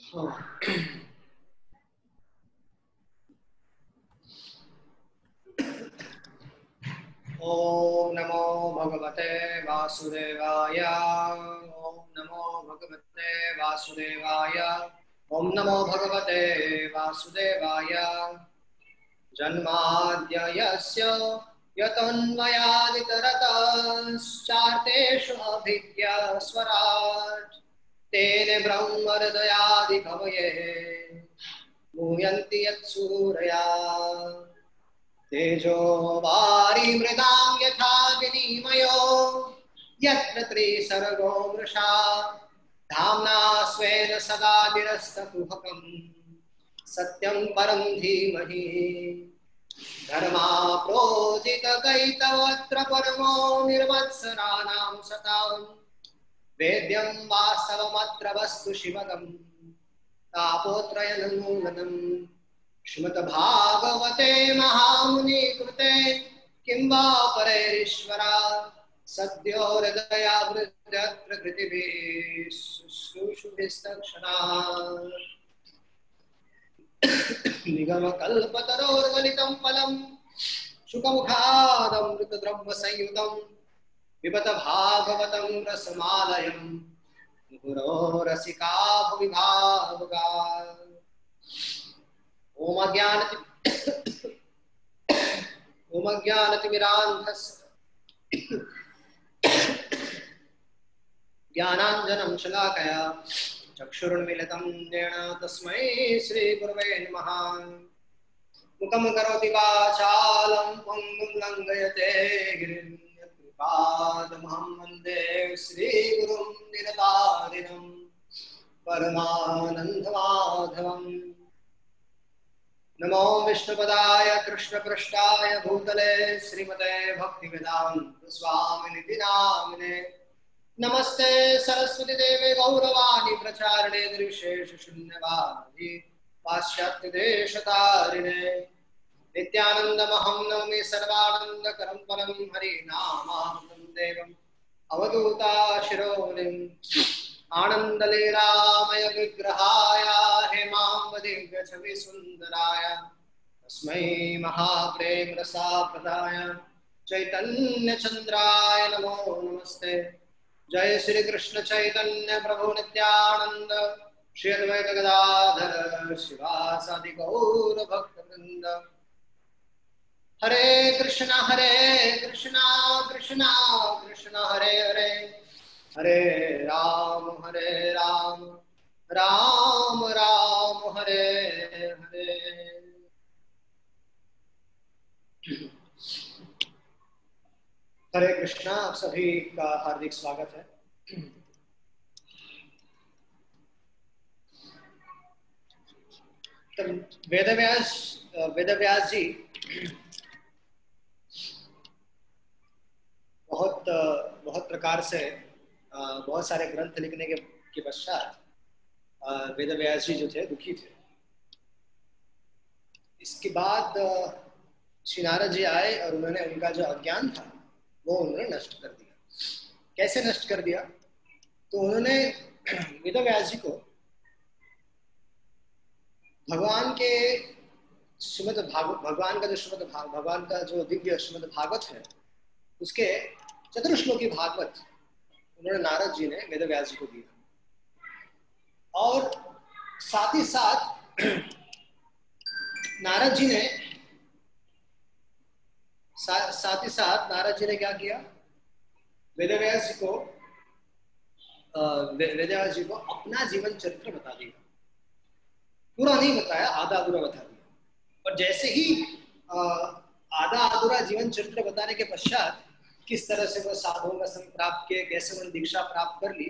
ओम नमो भगवते वासुदेवाय। ओम नमो भगवते वासुदेवाय। ओम नमो भगवते वासुदेवाय। जन्माद्यस्य यतोऽन्वयादितरतश्चार्तेषु अभिज्ञस्वराट् तेन ब्रह्महृदयादिकवये मुह्यन्ति यत्सूरया। तेजो वारिमृदां यथा विनिमयो यत्र त्रिसर्गो मृषा धाम्ना स्वेन सदा निरस्तकुहकं सत्यं परं धीमहि। धर्माप्रोजितकैतवत्र परमो निर्वत्सराणां सतां वेद्यं वास्तवमत्र वस्तु शिवगं तापोत्रयन्मूलनम्। श्रीमद्भागवते महामुनि कृते किं वा परैरीश्वरा सद्यो हृदयावृत्यत्र कृतिभिः शुश्रूषुभिस्तक्षणात्। निगमकल्पतरोर्गलितं फलं शुकमुखादमृतद्रव्यसंयुतं पिबत भागवतं रसमालयं गुरो रसिका भुवि भावुकाः। ओम अज्ञानतिमिरान्धस्य ज्ञानाञ्जनं शलाकया चक्षुरुन्मीलितं येन तस्मै श्रीगुरवे नमः। मुखं करोति वाचालं पङ्गुं लङ्घयते गिरिं यत्कृपादमहं वन्दे श्रीगुरुं निरतारिणं परमानन्दमाधवम्। नमो विष्णुपदाय कृष्णपृष्ठाय भूतले श्रीमते भक्तिवेदान्त स्वामिनिति नामिने। नमस्ते सरस्वती देवे गौरवाणी प्रचारिणे निर्विशेष शून्यवादी पाश्चात्य देशतारिणे। नित्यानन्दमहं नौमि सर्वानन्दकरं परं हरिनामामृतं देवम् अवधूता शिरोमणिम्। आनन्दलीलामय विग्रहाय हेमाम्बदिव्य छवि सुन्दराय तस्मै महाप्रेम रसाप्रदाय चैतन्य चन्द्राय नमो नमस्ते। जय श्री कृष्ण चैतन्य प्रभु नित्यानंद श्री अद्वैत गदाधर शिवासादि गौर भक्तवृंद। हरे कृष्णा कृष्णा कृष्णा हरे हरे हरे राम राम राम हरे हरे। हरे कृष्णा, आप सभी का हार्दिक स्वागत है। तो वेदव्यास जी बहुत प्रकार से बहुत सारे ग्रंथ लिखने के पश्चात वेदव्यास जी जो थे दुखी थे। इसके बाद श्री नारद जी आए और उन्होंने उनका जो अज्ञान था वो उन्होंने नष्ट कर दिया। कैसे नष्ट कर दिया? तो उन्होंने वेदव्यास जी को भगवान के भगवान का जो दिव्य श्रीमद् भागवत है उसके चतुर्श्लोकी भागवत उन्होंने नारद जी ने वेदव्यास जी को दिया। और साथ ही साथ नारद जी ने क्या किया? वेदव्यास जी को अपना जीवन चरित्र बता दिया। पूरा नहीं बताया, आधा अधूरा बता दिया। और जैसे ही आधा अधूरा जीवन चरित्र बताने के पश्चात किस तरह से वह साधुओं का संग प्राप्त किए, कैसे उन्होंने दीक्षा प्राप्त कर ली,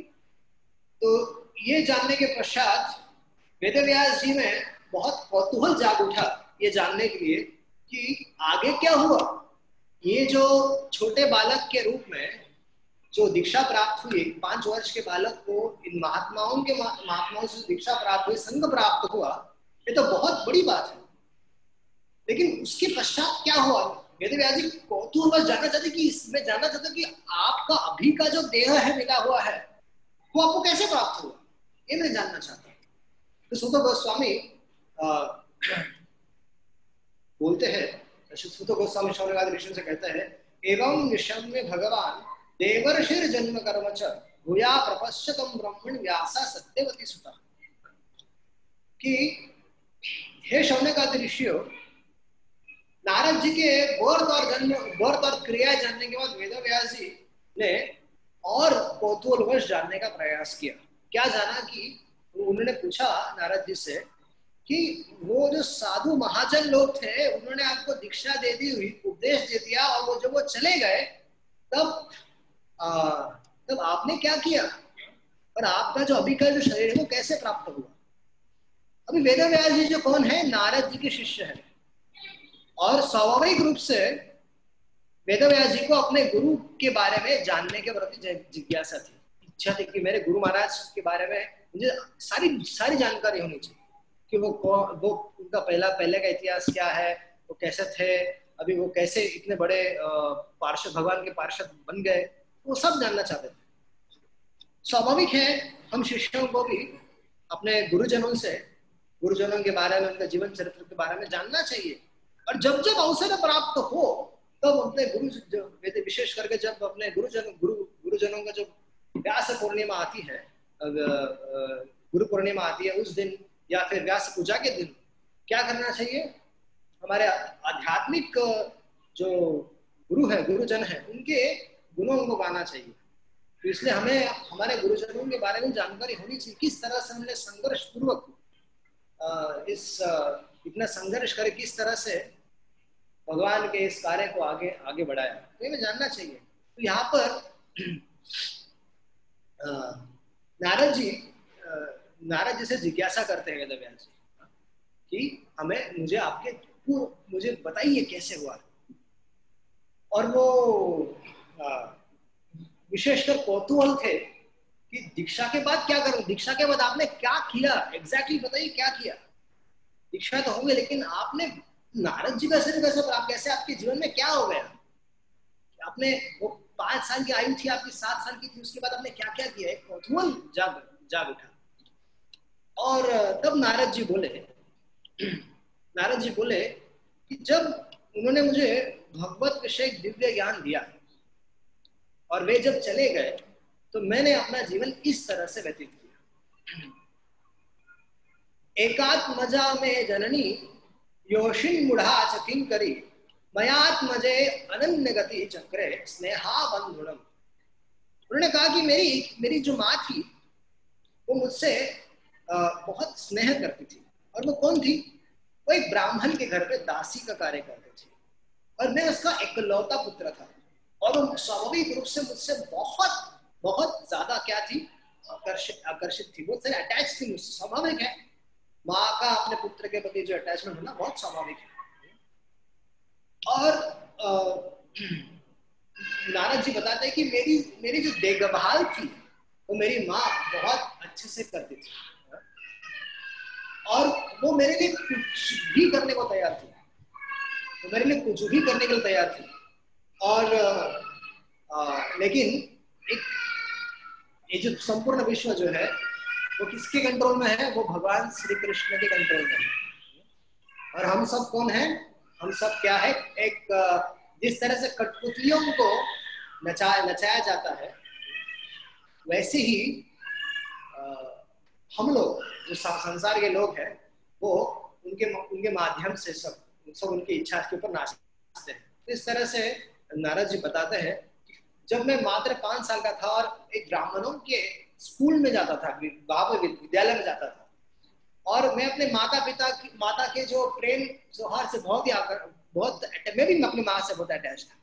तो ये जानने के पश्चात वेदव्यास जी में बहुत कौतूहल जाग उठा ये जानने के लिए कि आगे क्या हुआ। ये जो छोटे बालक के रूप में जो दीक्षा प्राप्त हुई, 5 वर्ष के बालक को इन महात्माओं से दीक्षा प्राप्त हुई, संग प्राप्त हुआ, ये तो बहुत बड़ी बात है। लेकिन उसके पश्चात क्या हुआ? वेदव्यास जी कौतूहल बस जानना चाहते कि इसमें जानना चाहते कि आपका अभी का जो देह है मिला हुआ है वो आपको कैसे प्राप्त हुआ, ये मैं जानना चाहता हूँ। तो सुत गोस्वामी बोलते हैं, सुत गोस्वामी शौनकादि ऋषि से कहते हैं, एवं निशम्य भगवान देवर्षिर जन्म कर्म च भूया प्रपश्यतम ब्रह्मण व्यासा सत्यवती सुता, कि हे शौनकादि ऋषियों, नारद जी के बर्थ और क्रिया जानने के बाद वेदव्यास जी ने और कौतूहलवश जानने का प्रयास किया। क्या जाना कि उन्होंने पूछा नारद जी से कि वो जो साधु महाजन लोग थे, उन्होंने आपको दीक्षा दे दी हुई, उपदेश दे दिया, और वो जब वो चले गए तब तब आपने क्या किया, और आपका जो अभी का जो शरीर है वो कैसे प्राप्त हुआ। अभी वेदव्यास जी जो कौन है, नारद जी के शिष्य है, और स्वाभाविक रूप से वेदव्यास जी को अपने गुरु के बारे में जानने के प्रति जिज्ञासा थी, इच्छा थी कि मेरे गुरु महाराज के बारे में मुझे सारी जानकारी होनी चाहिए, कि वो उनका पहले का इतिहास क्या है, वो कैसे थे, अभी वो कैसे इतने बड़े पार्षद, भगवान के पार्षद बन गए, वो सब जानना चाहते थे। स्वाभाविक है हम शिष्यों को भी अपने गुरुजनों के बारे में, उनके जीवन चरित्र के बारे में जानना चाहिए, और जब जब अवसर प्राप्त हो तब अपने विशेष करके जब अपने गुरुजनों का जब व्यास पूर्णिमा आती है, गुरु पूर्णिमा आती है उस दिन, या फिर व्यास पूजा के दिन क्या करना चाहिए, हमारे आध्यात्मिक जो गुरु है, गुरुजन है, उनके गुणों को गाना चाहिए। तो इसलिए हमें हमारे गुरुजनों के बारे में जानकारी होनी चाहिए, किस तरह से हमने संघर्ष पूर्वक इतना संघर्ष करे, किस तरह से भगवान के इस कार्य को आगे बढ़ाया, तो ये जानना चाहिए। तो यहाँ पर नारद जी से जिज्ञासा करते हैं वेदव्यास जी कि मुझे बताइए कैसे हुआ, और वो विशेषकर कौतूहल थे कि दीक्षा के बाद क्या करूं, दीक्षा के बाद आपने क्या किया, एग्जैक्टली बताइए क्या किया। दीक्षा तो होंगे, लेकिन आपने नारद जी का शरीर कैसे आपके जीवन में क्या हो गया, आपने वो 5 साल की आयु थी आपकी, 7 साल की थी, उसके बाद आपने क्या क्या किया, एक कौतूहल जाग उठा। और तब नारद जी बोले कि जब उन्होंने मुझे भगवत विषय दिव्य ज्ञान दिया और वे जब चले गए, तो मैंने अपना जीवन इस तरह से व्यतीत किया। एकात्मजा में जननी योषिन मुढ़ा चकिन करी, मयात्मजे अनन्य गति चक्रे स्नेहा बंधुणम। उन्होंने कहा कि मेरी जो माँ थी वो मुझसे बहुत स्नेह करती थी, और वो कौन थी, वो एक ब्राह्मण के घर पे दासी का कार्य करती थी, और मैं उसका इकलौता पुत्र था, और वो स्वाभाविक रूप से मुझसे बहुत ज्यादा क्या थी, आकर्षित थी, बहुत सारे अटैच थी मुझसे। स्वाभाविक है, माँ का अपने पुत्र के प्रति जो अटैचमेंट होना बहुत स्वाभाविक है। और नारद जी बताते हैं कि मेरी जो देखभाल थी वो मेरी माँ बहुत अच्छे से करती थी, और वो मेरे लिए कुछ भी करने को तैयार थी, वो मेरे लिए कुछ भी करने के लिए तैयार थी। और लेकिन ये जो संपूर्ण विश्व जो है वो किसके कंट्रोल में है, वो भगवान श्री कृष्ण के कंट्रोल में है। और हम सब कौन है, हम सब क्या है, एक जिस तरह से कठपुतलियों को नचाया जाता है, वैसे ही हम लोग जो संसार के लोग हैं वो उनके माध्यम से सब उनकी इच्छा के ऊपर नाचते हैं। तो इस तरह से नारद जी बताते हैं कि जब मैं मात्र 5 साल का था और एक ब्राह्मणों के स्कूल में जाता था, विद्यालय में जाता था, और मैं अपने माता के जो प्रेम त्योहार से मैं भी अपनी माँ से बहुत अटैच था।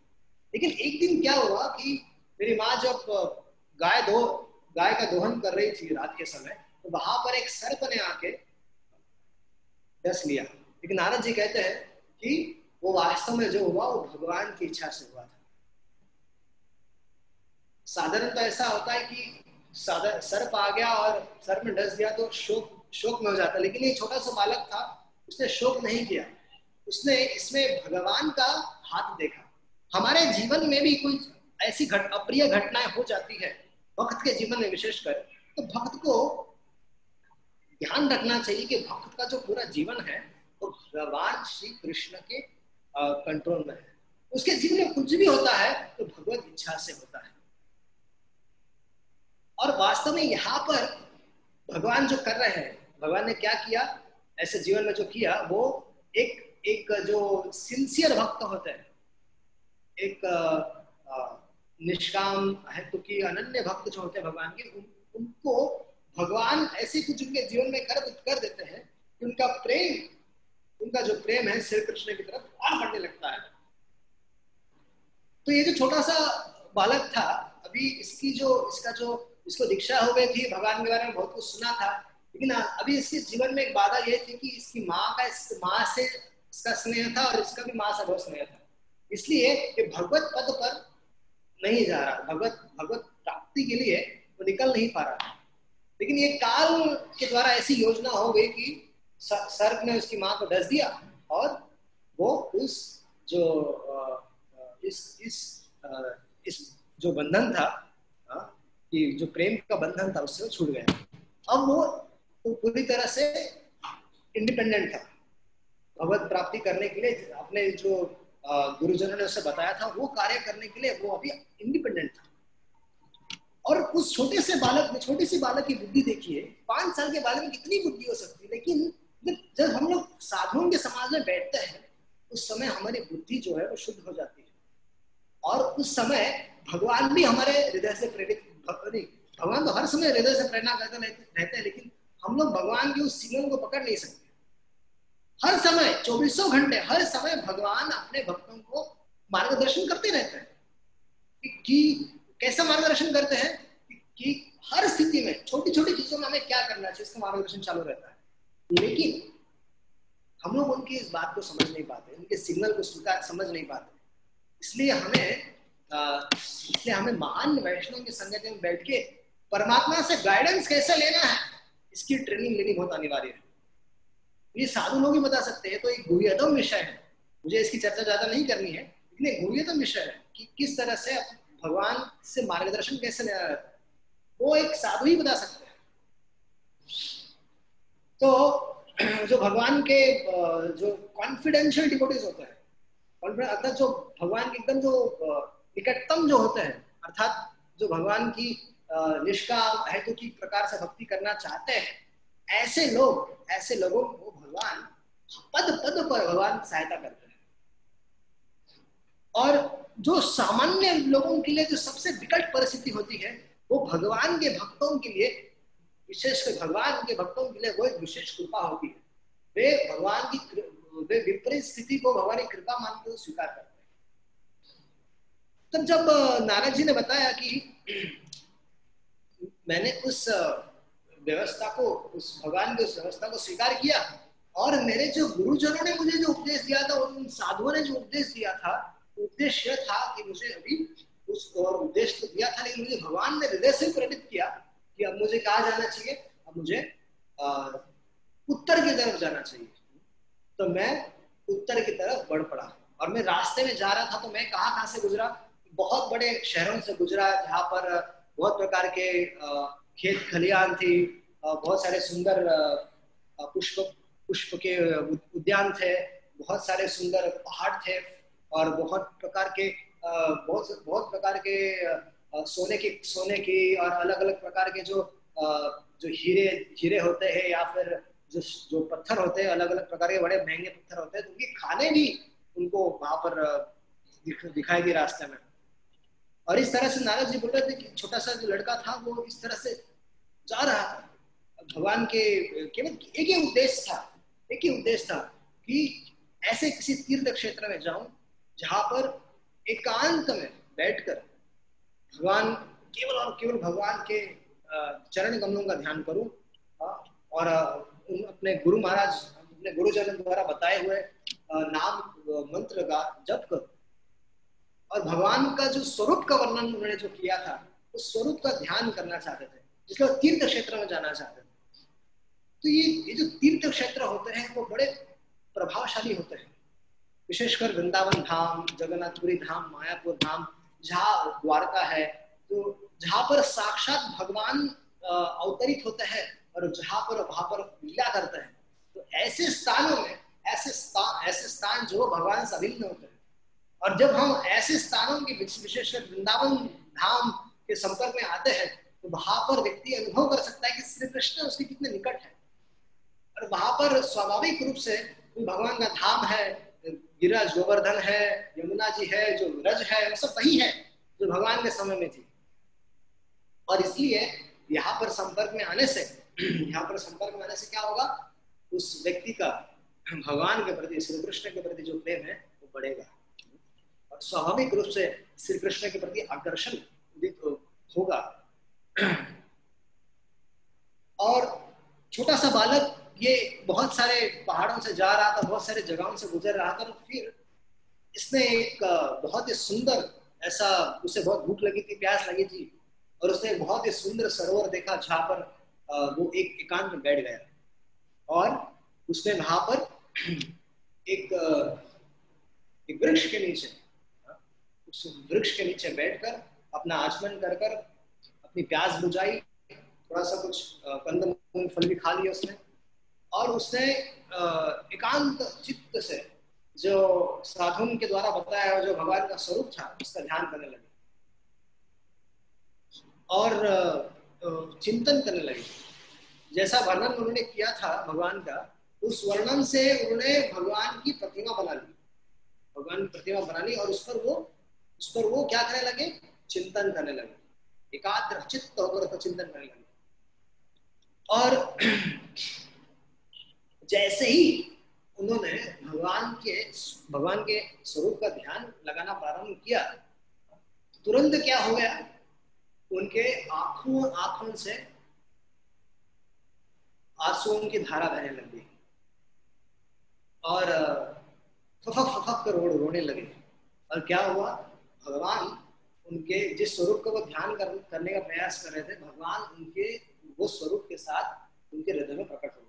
लेकिन एक दिन क्या हुआ कि मेरी माँ जब गाय का दोहन कर रही थी रात के समय, तो वहां पर एक सर्प ने आके डस लिया। लेकिन नारद जी कहते हैं कि वो वास्तव में जो हुआ वो भगवान की इच्छा से हुआ था। साधारण तो ऐसा होता है कि सर्प आ गया और सर्प में डस दिया तो शोक में हो जाता, लेकिन ये छोटा सा बालक था, उसने शोक नहीं किया, उसने इसमें भगवान का हाथ देखा। हमारे जीवन में भी कोई ऐसी अप्रिय घटनाएं हो जाती है, भक्त के जीवन में विशेषकर, तो भक्त को ध्यान रखना चाहिए कि भक्त का जो पूरा जीवन है वो भगवान श्री कृष्ण के कंट्रोल में है। उसके जीवन में कुछ भी होता है तो भगवत इच्छा से होता है। और वास्तव में यहाँ पर भगवान जो कर रहे हैं, भगवान ने क्या किया ऐसे जीवन में जो किया, वो एक एक जो सिंसियर भक्त होते हैं, एक निष्काम हेतु की अनन्य भक्त जो होते हैं भगवान के, उनको भगवान ऐसे कुछ उनके जीवन में कर देते हैं कि उनका जो प्रेम है श्री कृष्ण की तरफ और बढ़ने लगता है। तो ये जो छोटा सा बालक था, अभी इसको दीक्षा हो गई थी, भगवान के बारे में बहुत कुछ सुना था, लेकिन अभी इसके जीवन में एक बाधा ये थी कि इसकी माँ से इसका स्नेह था और इसका भी माँ से बहुत स्नेह था, इसलिए ये भगवत पद पर नहीं जा रहा, भगवत प्राप्ति के लिए वो निकल नहीं पा रहा। लेकिन ये काल के द्वारा ऐसी योजना हो गई कि सर्प ने उसकी माँ को डस दिया और वो उस जो इस जो बंधन था, कि जो प्रेम का बंधन था, उससे छूट गया। अब वो पूरी तरह से इंडिपेंडेंट था। भगवत प्राप्ति करने के लिए अपने जो गुरुजनों ने उसे बताया था वो कार्य करने के लिए वो अभी इंडिपेंडेंट था। और उस छोटे सी बालक की बुद्धि देखिए, 5 साल के बालक में कितनी बुद्धि हो सकती है, लेकिन जब हम लोग साधुओं के समाज में बैठते हैं उस समय हमारी बुद्धि जो है वो शुद्ध हो जाती है। और उस समय भगवान भी हमारे हृदय से प्रेरित, भगवान तो हर समय हृदय से प्रेरणा करते रहते हैं, लेकिन हम लोग भगवान के उस सिग्नल को पकड़ नहीं सकते। हर समय 24 घंटे हर समय भगवान अपने भक्तों को मार्गदर्शन करते रहते हैं। कि कैसा मार्गदर्शन करते हैं कि हर स्थिति में छोटी छोटी चीजों में हमें क्या करना चाहिए, इसका मार्गदर्शन चालू रहता है। लेकिन हम लोग उनकी इस बात को समझ नहीं पाते, उनके सिग्नल को समझ नहीं पाते। इसलिए हमें महान वैष्णव की संगत में बैठ के परमात्मा से गाइडेंस कैसे लेना है, इसकी ट्रेनिंग लेनी बहुत अनिवार्य है। ये साधु लोग ही बता सकते हैं, तो एक गुह्यतम विषय है, मुझे इसकी चर्चा ज्यादा नहीं करनी है, लेकिन एक गुह्यतम विषय है कि किस तरह से भगवान से मार्गदर्शन कैसे लेना है, वो एक साधु ही बता सकते हैं। तो जो भगवान के जो कॉन्फिडेंशियल डिवोटीज होते हैं, अर्थात जो भगवान के एकदम जो निकटतम जो होते हैं, अर्थात जो भगवान की निष्काम हेतु की प्रकार से भक्ति करना चाहते हैं, ऐसे लोगों को भगवान पद पद पर भगवान सहायता करते हैं। और जो सामान्य लोगों के लिए जो सबसे विकट परिस्थिति होती है, वो भगवान के भक्तों के लिए, विशेषकर भगवान के भक्तों के लिए वो एक विशेष कृपा होती है। वे विपरीत स्थिति को भगवान की कृपा मानते हुए स्वीकार करते हैं। तब जब नारद जी ने बताया कि मैंने उस व्यवस्था को, उस भगवान की उस व्यवस्था को स्वीकार किया, और मेरे जो गुरुजनों ने मुझे जो उपदेश दिया था, उन साधुओं ने जो उपदेश दिया था, उद्देश्य था कि मुझे अभी उस, और उद्देश्य तो दिया था, लेकिन मुझे भगवान ने हृदय से प्रेरित किया कि अब मुझे कहाँ जाना चाहिए, अब मुझे उत्तर की तरफ जाना चाहिए। तो मैं उत्तर की तरफ बढ़ पड़ा, और मैं रास्ते में जा रहा था तो मैं कहाँ से गुजरा, बहुत बड़े शहरों से गुजरा जहाँ पर बहुत प्रकार के खेत खलियान थी, बहुत सारे सुंदर पुष्प के उद्यान थे, बहुत सारे सुंदर पहाड़ थे, और बहुत प्रकार के सोने की और अलग अलग प्रकार के जो हीरे होते हैं, या फिर जो पत्थर होते हैं, अलग अलग प्रकार के बड़े महंगे पत्थर होते हैं, तो उनके खाने भी उनको वहां पर दिखाई दिए रास्ते में। और इस तरह से नारद जी बोल रहे थे कि छोटा सा जो लड़का था वो इस तरह से जा रहा था। भगवान के केवल एक ही उद्देश्य था कि ऐसे किसी तीर्थ क्षेत्र में जाऊं जहां पर एकांत में बैठकर केवल भगवान के चरण कमलों का ध्यान करूं, और अपने गुरु महाराज, अपने गुरुजन द्वारा बताए हुए नाम मंत्र का जप करूं। और भगवान का जो स्वरूप का वर्णन उन्होंने जो किया था, उस स्वरूप का ध्यान करना चाहते थे, इसलिए तीर्थ क्षेत्र में जाना चाहते थे। तो ये जो तीर्थ क्षेत्र होते हैं वो बड़े प्रभावशाली होते हैं, विशेषकर वृंदावन धाम, जगन्नाथपुरी धाम, मायापुर धाम, जहाँ द्वारका है, तो जहाँ पर साक्षात भगवान अवतरित होते हैं, और जहां पर वहां पर लीला करते हैं, तो ऐसे स्थानों में ऐसे स्थान जो भगवान से अभिन्न होते हैं। और जब हम ऐसे स्थानों के विशेष वृंदावन धाम के संपर्क में आते हैं, तो वहां पर व्यक्ति अनुभव कर सकता है कि श्री कृष्ण उसके कितने निकट है। और वहां पर स्वाभाविक रूप से भगवान का धाम है, गिरिराज गोवर्धन है, यमुना जी है, जो रज है, वो सब वही है जो भगवान के समय में थी। और इसलिए यहाँ पर संपर्क में आने से क्या होगा, उस व्यक्ति का भगवान के प्रति, श्री कृष्ण के प्रति जो प्रेम है वो बढ़ेगा, और स्वाभाविक रूप से श्री कृष्ण के प्रति आकर्षण उदित होगा। और छोटा सा बालक ये बहुत सारे पहाड़ों से जा रहा था, बहुत सारे जगहों से गुजर रहा था, और फिर इसने एक बहुत ही सुंदर ऐसा, उसे बहुत भूख लगी थी, प्यास लगी थी, और उसने एक बहुत ही सुंदर सरोवर देखा जहां पर वो एक एकांत में बैठ गया, और उसने वहां पर एक वृक्ष के नीचे, उस वृक्ष के नीचे बैठकर अपना आचमन कर कर अपनी प्यास बुझाई, थोड़ा सा कुछ कंद फल भी खा लिया उसने, और उसने एकांत चित्त से जो साधुओं के द्वारा बताया जो भगवान का स्वरूप था उसका ध्यान करने लगे और चिंतन करने लगे। जैसा वर्णन उन्होंने किया था भगवान का, उस वर्णन से उन्होंने भगवान की प्रतिमा बना ली, और उस पर वो क्या करने लगे, चिंतन करने लगे, एकाग्र चित्त होकर चिंतन करने लगे। और जैसे ही उन्होंने भगवान के स्वरूप का ध्यान लगाना प्रारंभ किया, तुरंत क्या हो गया, उनके आंखों से आंसुओं की धारा बहने लग गई, और फफक कर रोने लगे। और क्या हुआ, भगवान उनके जिस स्वरूप का वो ध्यान करने का प्रयास कर रहे थे, भगवान उनके वो स्वरूप के साथ उनके हृदय में प्रकट हो गए।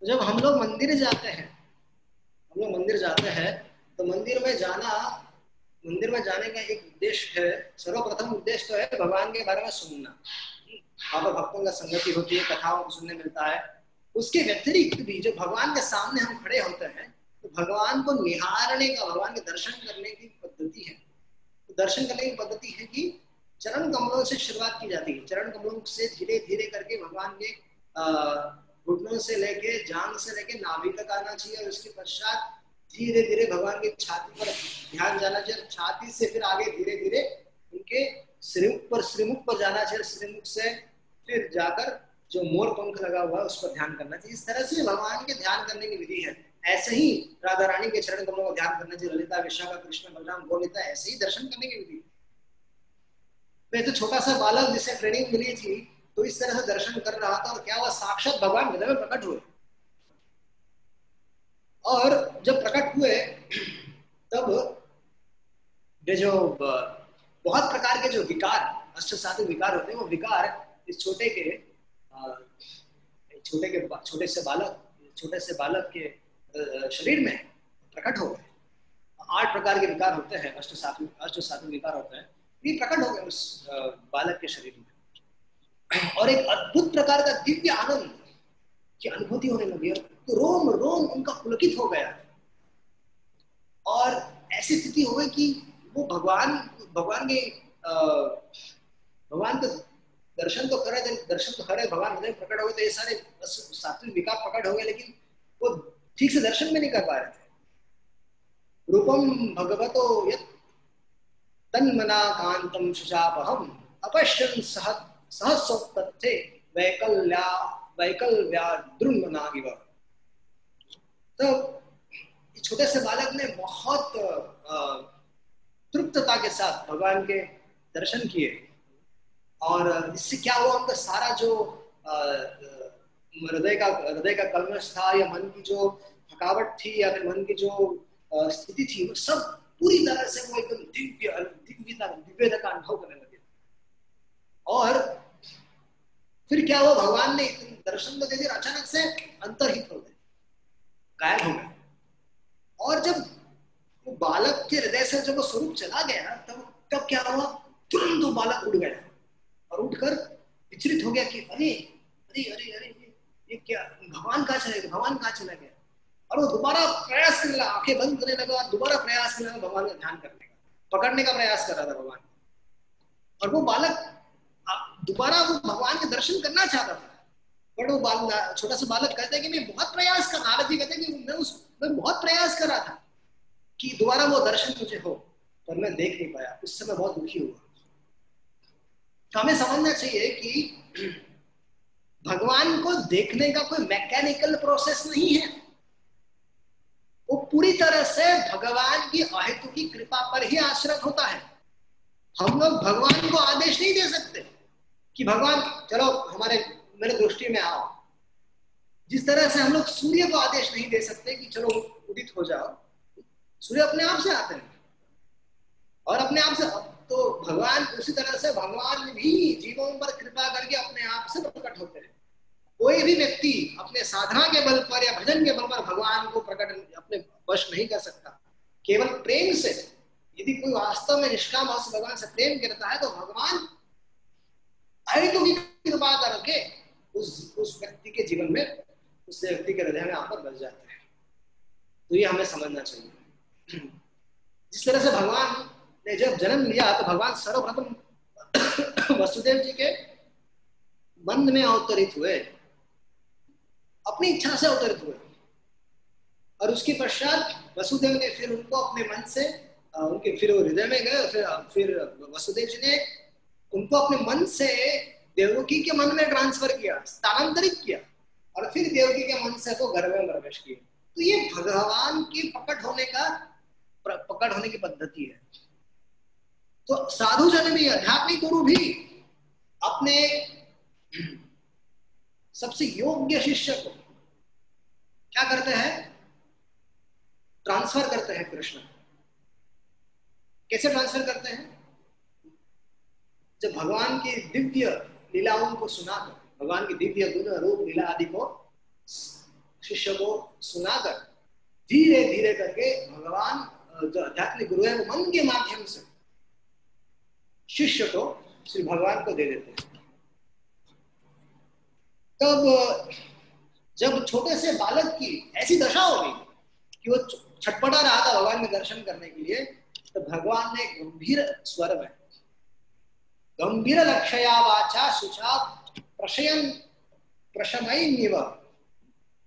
तो जब हम लोग मंदिर जाते हैं तो मंदिर में जाने का एक उद्देश्य है, सर्वप्रथम उद्देश्य तो है भगवान के बारे में सुनना, वहाँ पर भक्तों का संगति होती है, कथाओं को सुनने मिलता है। उसके व्यतिरिक्त भी जो भगवान के सामने हम खड़े होते हैं, तो भगवान को निहारने का, भगवान के दर्शन करने की पद्धति है। तो दर्शन करने की पद्धति है कि चरण कमलों से शुरुआत की जाती है, चरण कमलों से धीरे धीरे करके भगवान के घुटनों से लेके, जांग से लेके नाभि तक आना चाहिए, और उसके पश्चात धीरे धीरे भगवान की छाती पर ध्यान जाना चाहिए, छाती से फिर आगे धीरे धीरे उनके श्रीमुख पर जाना चाहिए, श्रीमुख से फिर जाकर जो मोर पंख लगा हुआ है उस पर ध्यान करना चाहिए। इस तरह से भगवान के ध्यान करने की विधि है। ऐसे ही राधा रानी के चरण कमलों का ध्यान करना चाहिए, ललिता, विशाखा, कृष्ण, बलराम, गोविंदा, ऐसे ही दर्शन करने की विधि। तो छोटा सा बालक जिसे ट्रेनिंग मिली थी, तो इस तरह से दर्शन कर रहा था, और क्या हुआ, साक्षात भगवान हृदय में प्रकट हुए। और जब प्रकट हुए तब जो बहुत प्रकार के जो विकार, अष्टसाधु विकार होते हैं, वो विकार इस छोटे से बालक के शरीर में प्रकट हो गए। 8 प्रकार के विकार होते हैं, अष्टसाधु विकार होते हैं, ये प्रकट हो गए उस बालक के शरीर में, और एक अद्भुत प्रकार का दिव्य आनंद की अनुभूति होने लगी, तो रोम रोम उनका पुलकित हो गया, और ऐसी स्थिति हो गई कि वो भगवान के दर्शन तो करे, भगवान हृदय प्रकट हो गए, तो ये सारे सात्विक विकार प्रकट हो गए, लेकिन वो ठीक से दर्शन में नहीं कर पा रहे थे। रूपम भगवतो यत् तन्मना कांतम शुचापहम अपश्यन् सहस्रोत्पत्ते वैकल्याद्रुमनागिव। तो छोटे से बालक ने बहुत तृप्तता के साथ भगवान के दर्शन किए, और इससे क्या हुआ, उनका सारा जो हृदय का कल्मश था, या मन की जो थकावट थी, या फिर मन की जो स्थिति थी, वो सब पूरी तरह से वो एकदम दिव्यता का अनुभव करने लगे। और फिर क्या हुआ, भगवान ने दर्शन तो दे दिया, अचानक से अंतर्हित हो गए, गायब हो गए। और जब वो बालक के हृदय से जब वो स्वरूप चला गया, तब क्या हुआ, तुरंत वो बालक उठ गया, और उठकर विचलित हो गया कि अरे अरे अरे अरे ये क्या, भगवान कहाँ चले गए, भगवान कहाँ चला गया। और वो दोबारा प्रयास करने लगा, आंखें बंद करने लगा, दोबारा प्रयास करने लगा भगवान का ध्यान करने का, पकड़ने का प्रयास कर रहा था भगवान। और वो बालक दोबारा वो भगवान के दर्शन करना चाहता था, बट वो छोटा सा बालक कहता है कि मैं बहुत प्रयास कर, नारद जी कहते हैं कि मैं बहुत प्रयास कर रहा था कि दोबारा वो दर्शन मुझे हो, पर मैं देख नहीं पाया। उस समय बहुत दुखी हुआ। तो हमें समझना चाहिए कि भगवान को देखने का कोई मैकेनिकल प्रोसेस नहीं है, वो पूरी तरह से भगवान की अहेतु की कृपा पर ही आश्रित होता है। हम लोग भगवान को आदेश नहीं दे सकते कि भगवान चलो हमारे मेरे दृष्टि में आओ। जिस तरह से हम लोग सूर्य को आदेश नहीं दे सकते कि चलो उदित हो जाओ, सूर्य अपने आप से आते हैं और अपने आप से। तो भगवान उसी तरह से भगवान भी जीवों पर कृपा करके अपने आप से प्रकट होते हैं। कोई भी व्यक्ति अपने साधना के बल पर या भजन के बल पर भगवान को प्रकट अपने वश नहीं कर सकता। केवल प्रेम से, यदि कोई वास्तव में निष्काम भाव से भगवान से प्रेम करता है तो भगवान अहेतु की कृपा करके उस व्यक्ति के जीवन में, उस व्यक्ति के हृदय में आकर बस जाते हैं। तो ये हमें समझना चाहिए। जिस तरह से भगवान ने जब जन्म लिया तो भगवान सर्वप्रथम वसुदेव जी के मन में अवतरित हुए, अपनी इच्छा से अवतरित हुए, और उसके पश्चात वसुदेव ने फिर उनको अपने मन से उनके फिर वो हृदय में गए, फिर वसुदेव जी ने उनको अपने मन से देवकी के मन में ट्रांसफर किया, स्थानांतरित किया, और फिर देवकी के मन से तो गर्भ में प्रवेश किया। तो ये भगवान की प्रकट होने की पद्धति है। तो साधु जन भी, आध्यात्मिक गुरु भी अपने सबसे योग्य शिष्य को क्या करते हैं, ट्रांसफर करते हैं कृष्ण। कैसे ट्रांसफर करते हैं? जब भगवान की दिव्य लीलाओं को सुनाकर, भगवान की दिव्य गुण रूप लीला आदि को शिष्य को सुनाकर धीरे धीरे करके भगवान जो आध्यात्मिक गुरु है वो मन के माध्यम से शिष्य को श्री भगवान को दे देते हैं। तब जब छोटे से बालक की ऐसी दशा हो गई कि वो छटपटा रहा था भगवान के दर्शन करने के लिए, तो भगवान ने गंभीर स्वर में, गंभीर लक्षया वाचा शुचा प्रशयन प्रशमयन्निव,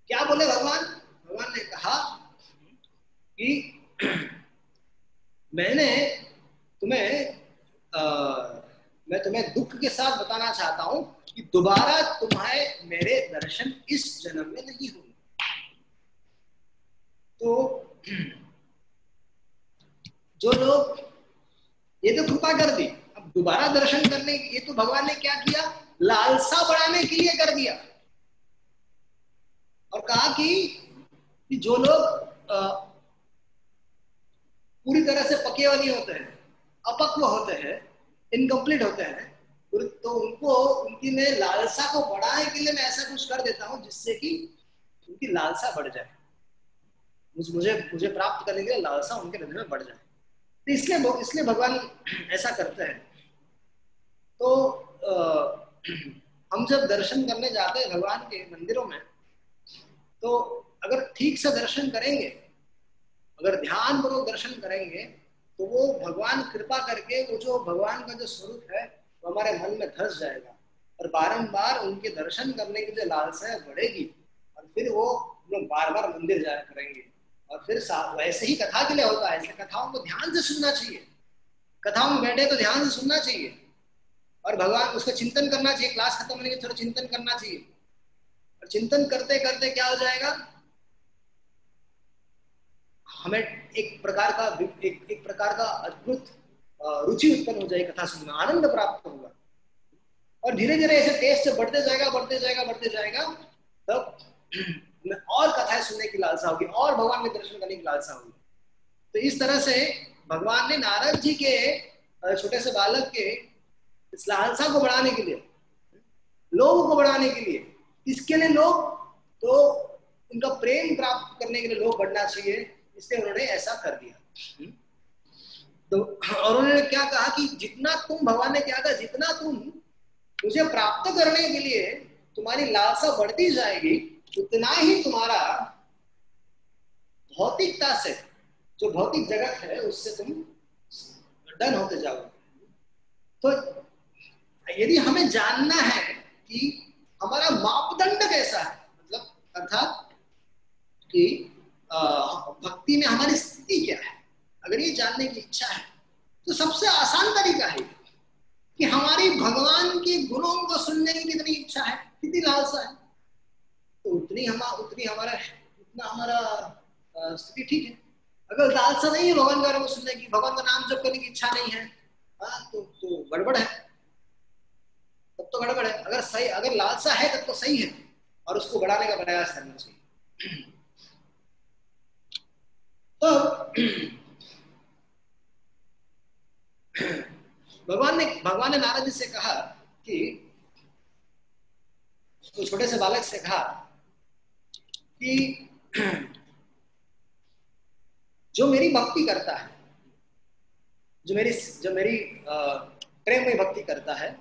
क्या बोले भगवान? भगवान ने कहा कि मैं तुम्हें दुख के साथ बताना चाहता हूं कि दोबारा तुम्हारे मेरे दर्शन इस जन्म में नहीं होंगे। तो जो लोग, ये तो कृपा कर दी, अब दोबारा दर्शन करने, ये तो भगवान ने क्या किया, लालसा बढ़ाने के लिए कर दिया, और कहा कि जो लोग पूरी तरह से पके हुए नहीं होते हैं, अपक्व होते हैं, इनकम्प्लीट होते हैं, तो उनको उनकी मैं लालसा को बढ़ाने के लिए मैं ऐसा कुछ कर देता हूं जिससे कि उनकी लालसा बढ़ जाए, मुझे प्राप्त करने के लिए लालसा उनके हृदय में बढ़ जाए। तो इसलिए भगवान ऐसा करते हैं। तो हम जब दर्शन करने जाते हैं भगवान के मंदिरों में, तो अगर ठीक से दर्शन करेंगे, अगर ध्यान पूर्वक दर्शन करेंगे, तो वो भगवान कृपा करके वो जो भगवान का जो स्वरूप है वो हमारे मन में धस जाएगा, और बारंबार उनके दर्शन करने की जो लालसा है बढ़ेगी, और फिर वो लोग बार बार मंदिर जाया करेंगे। और फिर वैसे ही कथा के लिए होता है, इसलिए कथाओं को ध्यान से सुनना चाहिए, कथाओं में बैठे तो ध्यान से सुनना चाहिए, और भगवान उसका चिंतन करना चाहिए। क्लास खत्म होने के थोड़ा चिंतन करना चाहिए, और चिंतन करते करते क्या हो जाएगा, हमें एक प्रकार का अद्भुत रुचि उत्पन्न हो जाएगी, कथा सुनना आनंद प्राप्त होगा, और धीरे धीरे ऐसे टेस्ट बढ़ते जाएगा, तब में और कथाएं सुनने की लालसा होगी, और भगवान के दर्शन करने की लालसा होगी। तो इस तरह से भगवान ने नारद जी के छोटे से बालक के इस लालसा को बढ़ाने के लिए, लोभ को बढ़ाने के लिए, इसके लिए लोग तो उनका प्रेम प्राप्त करने के लिए लोभ बढ़ना चाहिए, इसलिए उन्होंने ऐसा कर दिया। तो और उन्होंने क्या कहा कि जितना तुम, भगवान ने क्या कहा, जितना तुम मुझे प्राप्त करने के लिए तुम्हारी लालसा बढ़ती जाएगी उतना ही तुम्हारा भौतिकता से, जो भौतिक जगत है, उससे तुम डन होते जाओगे। तो यदि हमें जानना है कि हमारा मापदंड कैसा है, मतलब अर्थात कि भक्ति में हमारी स्थिति क्या है, अगर ये जानने की इच्छा है तो सबसे आसान तरीका है कि हमारी भगवान के गुणों को सुनने की कितनी इच्छा है, कितनी लालसा है, तो उतना हमारा स्थिति ठीक है। अगर लालसा नहीं है भगवान के बारे में सुनने की, भगवान का नाम जप करने की इच्छा नहीं है, तो गड़बड़ है, तब तो गड़बड़ है। अगर लालसा है तब तो सही है, और उसको बढ़ाने का प्रयास करना चाहिए। तो भगवान ने नारद जी से कहा कि, तो छोटे से बालक से कहा कि जो मेरी भक्ति करता है, जो मेरी प्रेम में भक्ति करता है,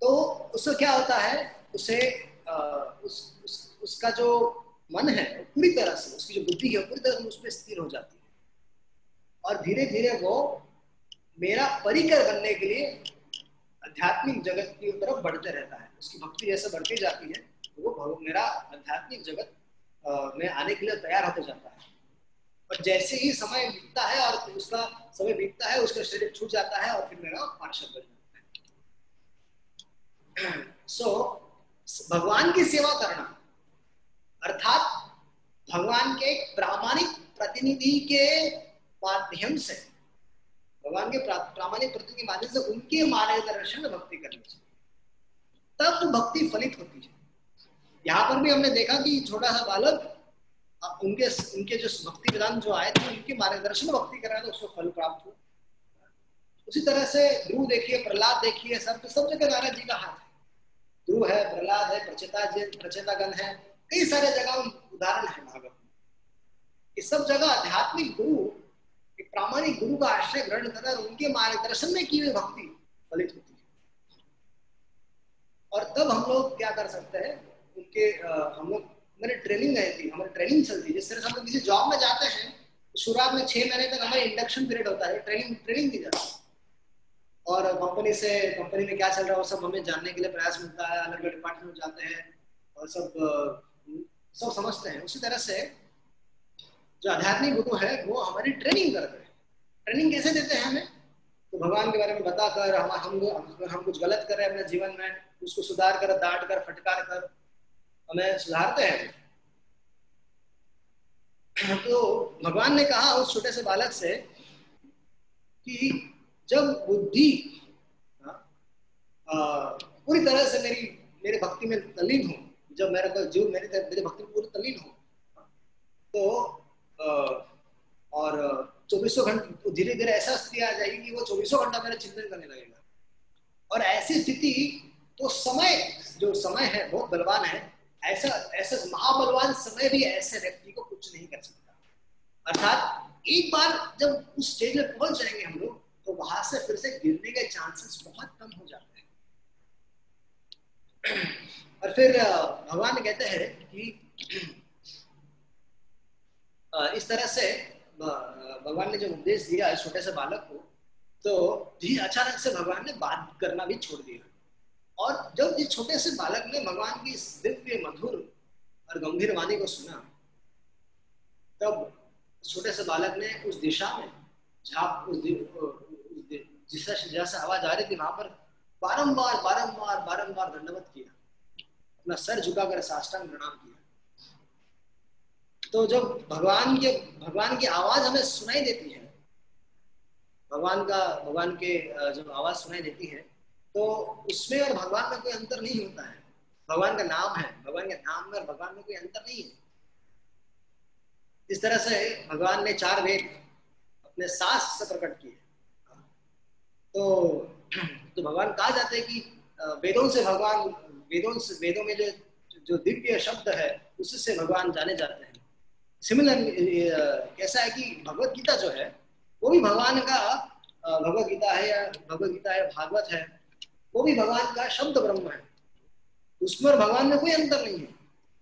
तो उससे क्या होता है, उसे उसका जो मन है पूरी तरह से, उसकी जो बुद्धि है पूरी तरह से उस पर स्थिर हो जाती है, और धीरे धीरे वो मेरा परिकर बनने के लिए आध्यात्मिक जगत की तरफ बढ़ते रहता है। उसकी भक्ति जैसे बढ़ती जाती है तो वो मेरा आध्यात्मिक जगत में आने के लिए तैयार होते जाता है। और जैसे ही समय बीतता है और उसका समय बीतता है, उसका शरीर छूट जाता है और फिर मेरा पार्षद बन जाता है। भगवान की सेवा करना अर्थात भगवान के एक प्रामाणिक प्रतिनिधि के माध्यम से, भगवान के प्रामाणिक प्रतिनिधि के माध्यम से उनके मार्गदर्शन में भक्ति करनी चाहिए, तब तो भक्ति फलित होती है। यहाँ पर भी हमने देखा कि छोटा सा बालक उनके जो भक्ति विधान जो आए थे उनके मार्गदर्शन में भक्ति कर रहा था, उसको फल प्राप्त हुआ। उसी तरह से ध्रुव देखिए, प्रहलाद देखिए, सब जगह नारद जी का हाथ है। ध्रुव है, प्रहलाद है, प्रचेतागण है, कई सारे जगह उदाहरण है भागवत में। इस सब जगह आध्यात्मिक गुरु, एक प्रामाणिक गुरु का आश्रय ग्रहण करना और उनके मार्गदर्शन में की हुई भक्ति फलित होती है। और तब हम लोग क्या कर सकते हैं, हम लोग हमारी ट्रेनिंग रहती है, हमारी ट्रेनिंग चलती है। जिस तरह से हम लोग किसी जॉब में जाते हैं तो शुरुआत में 6 महीने तक हमारे इंडक्शन पीरियड होता है, ट्रेनिंग दी जाती है, और कंपनी में क्या चल रहा है वो सब हमें जानने के लिए प्रयास मिलता है, अलग अलग डिपार्टमेंट में जाते हैं और सब समझते हैं। उसी तरह से जो आध्यात्मिक गुरु है वो हमारी ट्रेनिंग करते हैं। ट्रेनिंग कैसे देते हैं हमें, तो भगवान के बारे में बताकर, हम कुछ गलत कर रहे हैं अपने जीवन में, उसको सुधार कर, डांट कर, फटकार कर हमें सुधारते हैं। तो भगवान ने कहा उस छोटे से बालक से कि जब बुद्धि पूरी तरह से मेरी भक्ति में तल्लीन हो, जब मेरा जीव मेरी भक्ति में पूरी तल्लीन हो, तो और 24 घंटे धीरे धीरे ऐसा स्थिति आ जाएगी कि वो 24 घंटा मेरा चिंतन करने लगेगा। और ऐसी स्थिति तो जो समय है बहुत बलवान है, ऐसा महाबलवान समय भी ऐसे व्यक्ति को कुछ नहीं कर सकता। अर्थात एक बार जब उस स्टेज में पहुंच जाएंगे हम लोग, तो वहां से फिर से गिरने के चांसेस बहुत कम हो जाते हैं। और फिर भगवान कहते हैं कि इस तरह से भगवान ने जो उपदेश दिया है छोटे से बालक को, तो अचानक से भगवान ने बात करना भी छोड़ दिया। और जब इस छोटे से बालक ने भगवान की दिव्य मधुर और गंभीर वाणी को सुना, तब छोटे से बालक ने उस दिशा में जहाँ से आवाज आ रही थी वहां पर बारंबार दंडवत किया, अपना सर झुकाकर साष्टांग प्रणाम किया। तो जब भगवान की आवाज हमें सुनाई देती है, भगवान के जब आवाज सुनाई देती है, तो उसमें और भगवान में कोई अंतर नहीं होता है। भगवान का नाम है, भगवान के नाम में और भगवान में कोई अंतर नहीं है। इस तरह से भगवान ने 4 वेद अपने सांस से प्रकट किए। तो भगवान कहा जाता है कि वेदों में जो दिव्य शब्द है उससे भगवान जाने जाते हैं। सिमिलर कैसा है कि भगवत गीता जो है वो भी भगवान का, भगवत गीता है भागवत है, वो भी भगवान का शब्द ब्रह्म है। उसमें और भगवान में कोई अंतर नहीं है।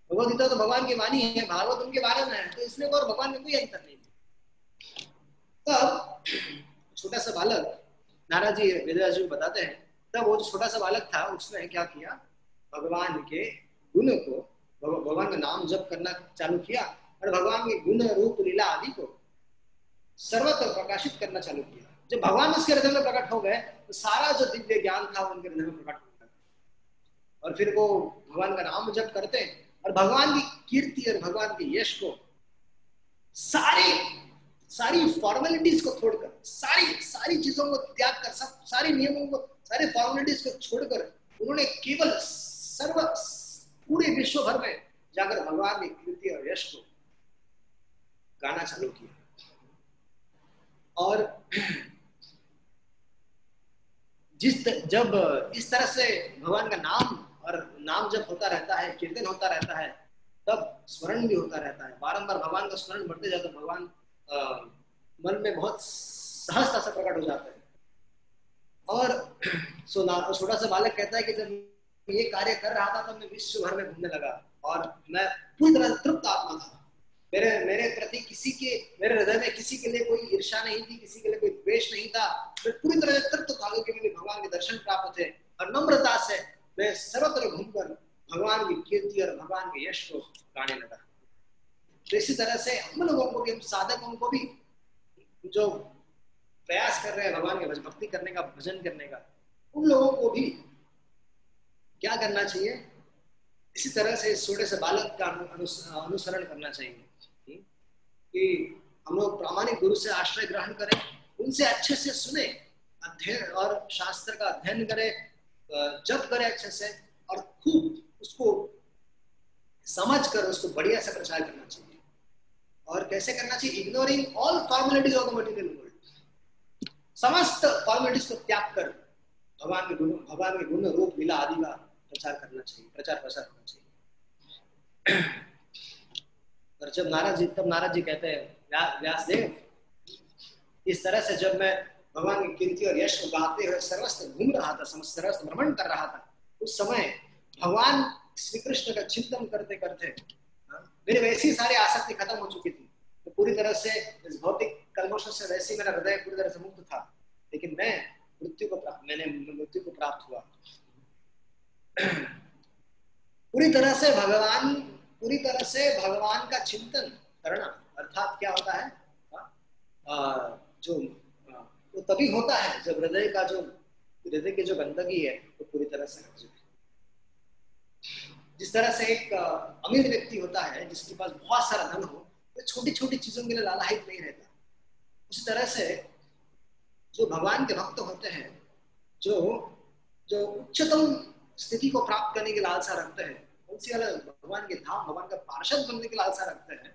भगवद गीता तो भगवान की वाणी है, भागवत उनके बारे में है, तो इसमें और भगवान में कोई अंतर नहीं है। तब छोटा सा बालक, नारद जी वेदव्यास जी को बताते हैं, तब वो जो छोटा सा बालक था उसने क्या किया, भगवान के गुण को, भगवान का नाम जप करना चालू किया और भगवान के गुण रूप लीला आदि को सर्वत्र प्रकाशित करना चालू किया। जब भगवान उसके हृदय में प्रकट हो गए तो सारा जो दिव्य ज्ञान था उनके हृदय में प्रकट हो गया, और फिर वो भगवान का नाम जप करते और भगवान की कीर्ति और भगवान के यश को सारी फॉर्मेलिटीज को छोड़कर, सारी चीजों को त्याग कर, सब सारी नियमों को, सारी फॉर्मेलिटीज को छोड़कर उन्होंने केवल पूरे विश्व भर में जाकर भगवान की कीर्ति और यश को गाना चालू किया। और जब इस तरह से भगवान का नाम और नाम जब होता रहता है, कीर्तन होता रहता है, तब स्मरण भी होता रहता है, बारंबार भगवान का स्मरण बढ़ते जाता है, भगवान मन में बहुत सहजता से प्रकट हो जाता है। और छोटा सा बालक कहता है कि जब ये कार्य कर रहा था तब मैं विश्व भर में घूमने लगा और मैं पूरी तरह तृप्त आत्मा था। मेरे प्रति मेरे हृदय में किसी के लिए कोई ईर्ष्या नहीं थी, किसी के लिए कोई द्वेष नहीं था। मैं पूरी तरह से तृप्त था क्योंकि मुझे भगवान के दर्शन प्राप्त थे, और नम्रता से मैं सर्वत्र घूमकर भगवान की कीर्ति और भगवान के यश को गाने लगा। तो इसी तरह से हम लोगों को भी, हम साधकों को भी, जो प्रयास कर रहे हैं भगवान के भक्ति करने का, भजन करने का, उन लोगों को भी क्या करना चाहिए, इसी तरह से छोटे से बालक का अनुसरण करना चाहिए कि हम लोग प्रामाणिक गुरु से आश्रय ग्रहण करें, उनसे अच्छे से सुने, अध्ययन और शास्त्र का अध्ययन करें, जप करें अच्छे से, और खूब उसको समझ कर उसको बढ़िया से प्रचार करना चाहिए। और कैसे करना चाहिए? Ignoring all formalities of the material world, समस्त फॉर्मेलिटीज को त्याग कर भगवान के गुण रूप लीला आदि का प्रचार करना चाहिए, प्रचार प्रसार करना चाहिए। और जब नारद जी कहते हैं, व्यासदेव, इस तरह से जब मैं भगवान की कीर्ति और यश को गाते हुए सर्वस्त्र घूम रहा था, सर्वस्त्र भ्रमण कर रहा था, उस समय भगवान श्री कृष्ण का चिंतन करते करते मेरे वैसी सारी आसक्ति खत्म हो चुकी थी, तो पूरी तरह से इस भौतिक कलमशों से वैसे मेरा हृदय पूरी तरह से मुक्त था, लेकिन मैंने मृत्यु को प्राप्त हुआ। पूरी तरह से भगवान का चिंतन करना अर्थात क्या होता है, वो तभी होता है जब हृदय की जो गंदगी है वो पूरी तरह से हट जाए। जिस तरह से एक अमीर व्यक्ति होता है जिसके पास बहुत सारा धन हो, वो छोटी छोटी चीजों के लिए लालायित नहीं रहता, उसी तरह से जो भगवान के भक्त होते हैं, जो उच्चतम स्थिति को प्राप्त करने की लालसा रखते हैं, उनसे अलग भगवान के धाम, भगवान का पार्षद बनने की लालसा रखते हैं,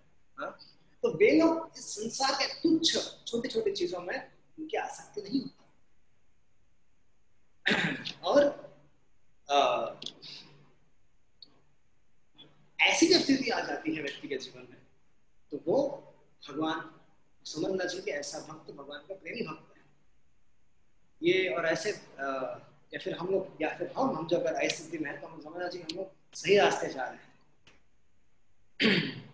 तो वे लोग इस संसार के तुच्छ छोटी छोटी चीजों में उनकी आसक्ति नहीं होती। और ऐसी जब स्थिति आ जाती है व्यक्ति के जीवन में, तो वो भगवान समझना चाहिए कि ऐसा भक्त भगवान का प्रेमी भक्त है ये। और ऐसे या फिर हम जो अगर ऐसी स्थिति में है तो हम समझना चाहिए हम लोग सही रास्ते जा रहे हैं।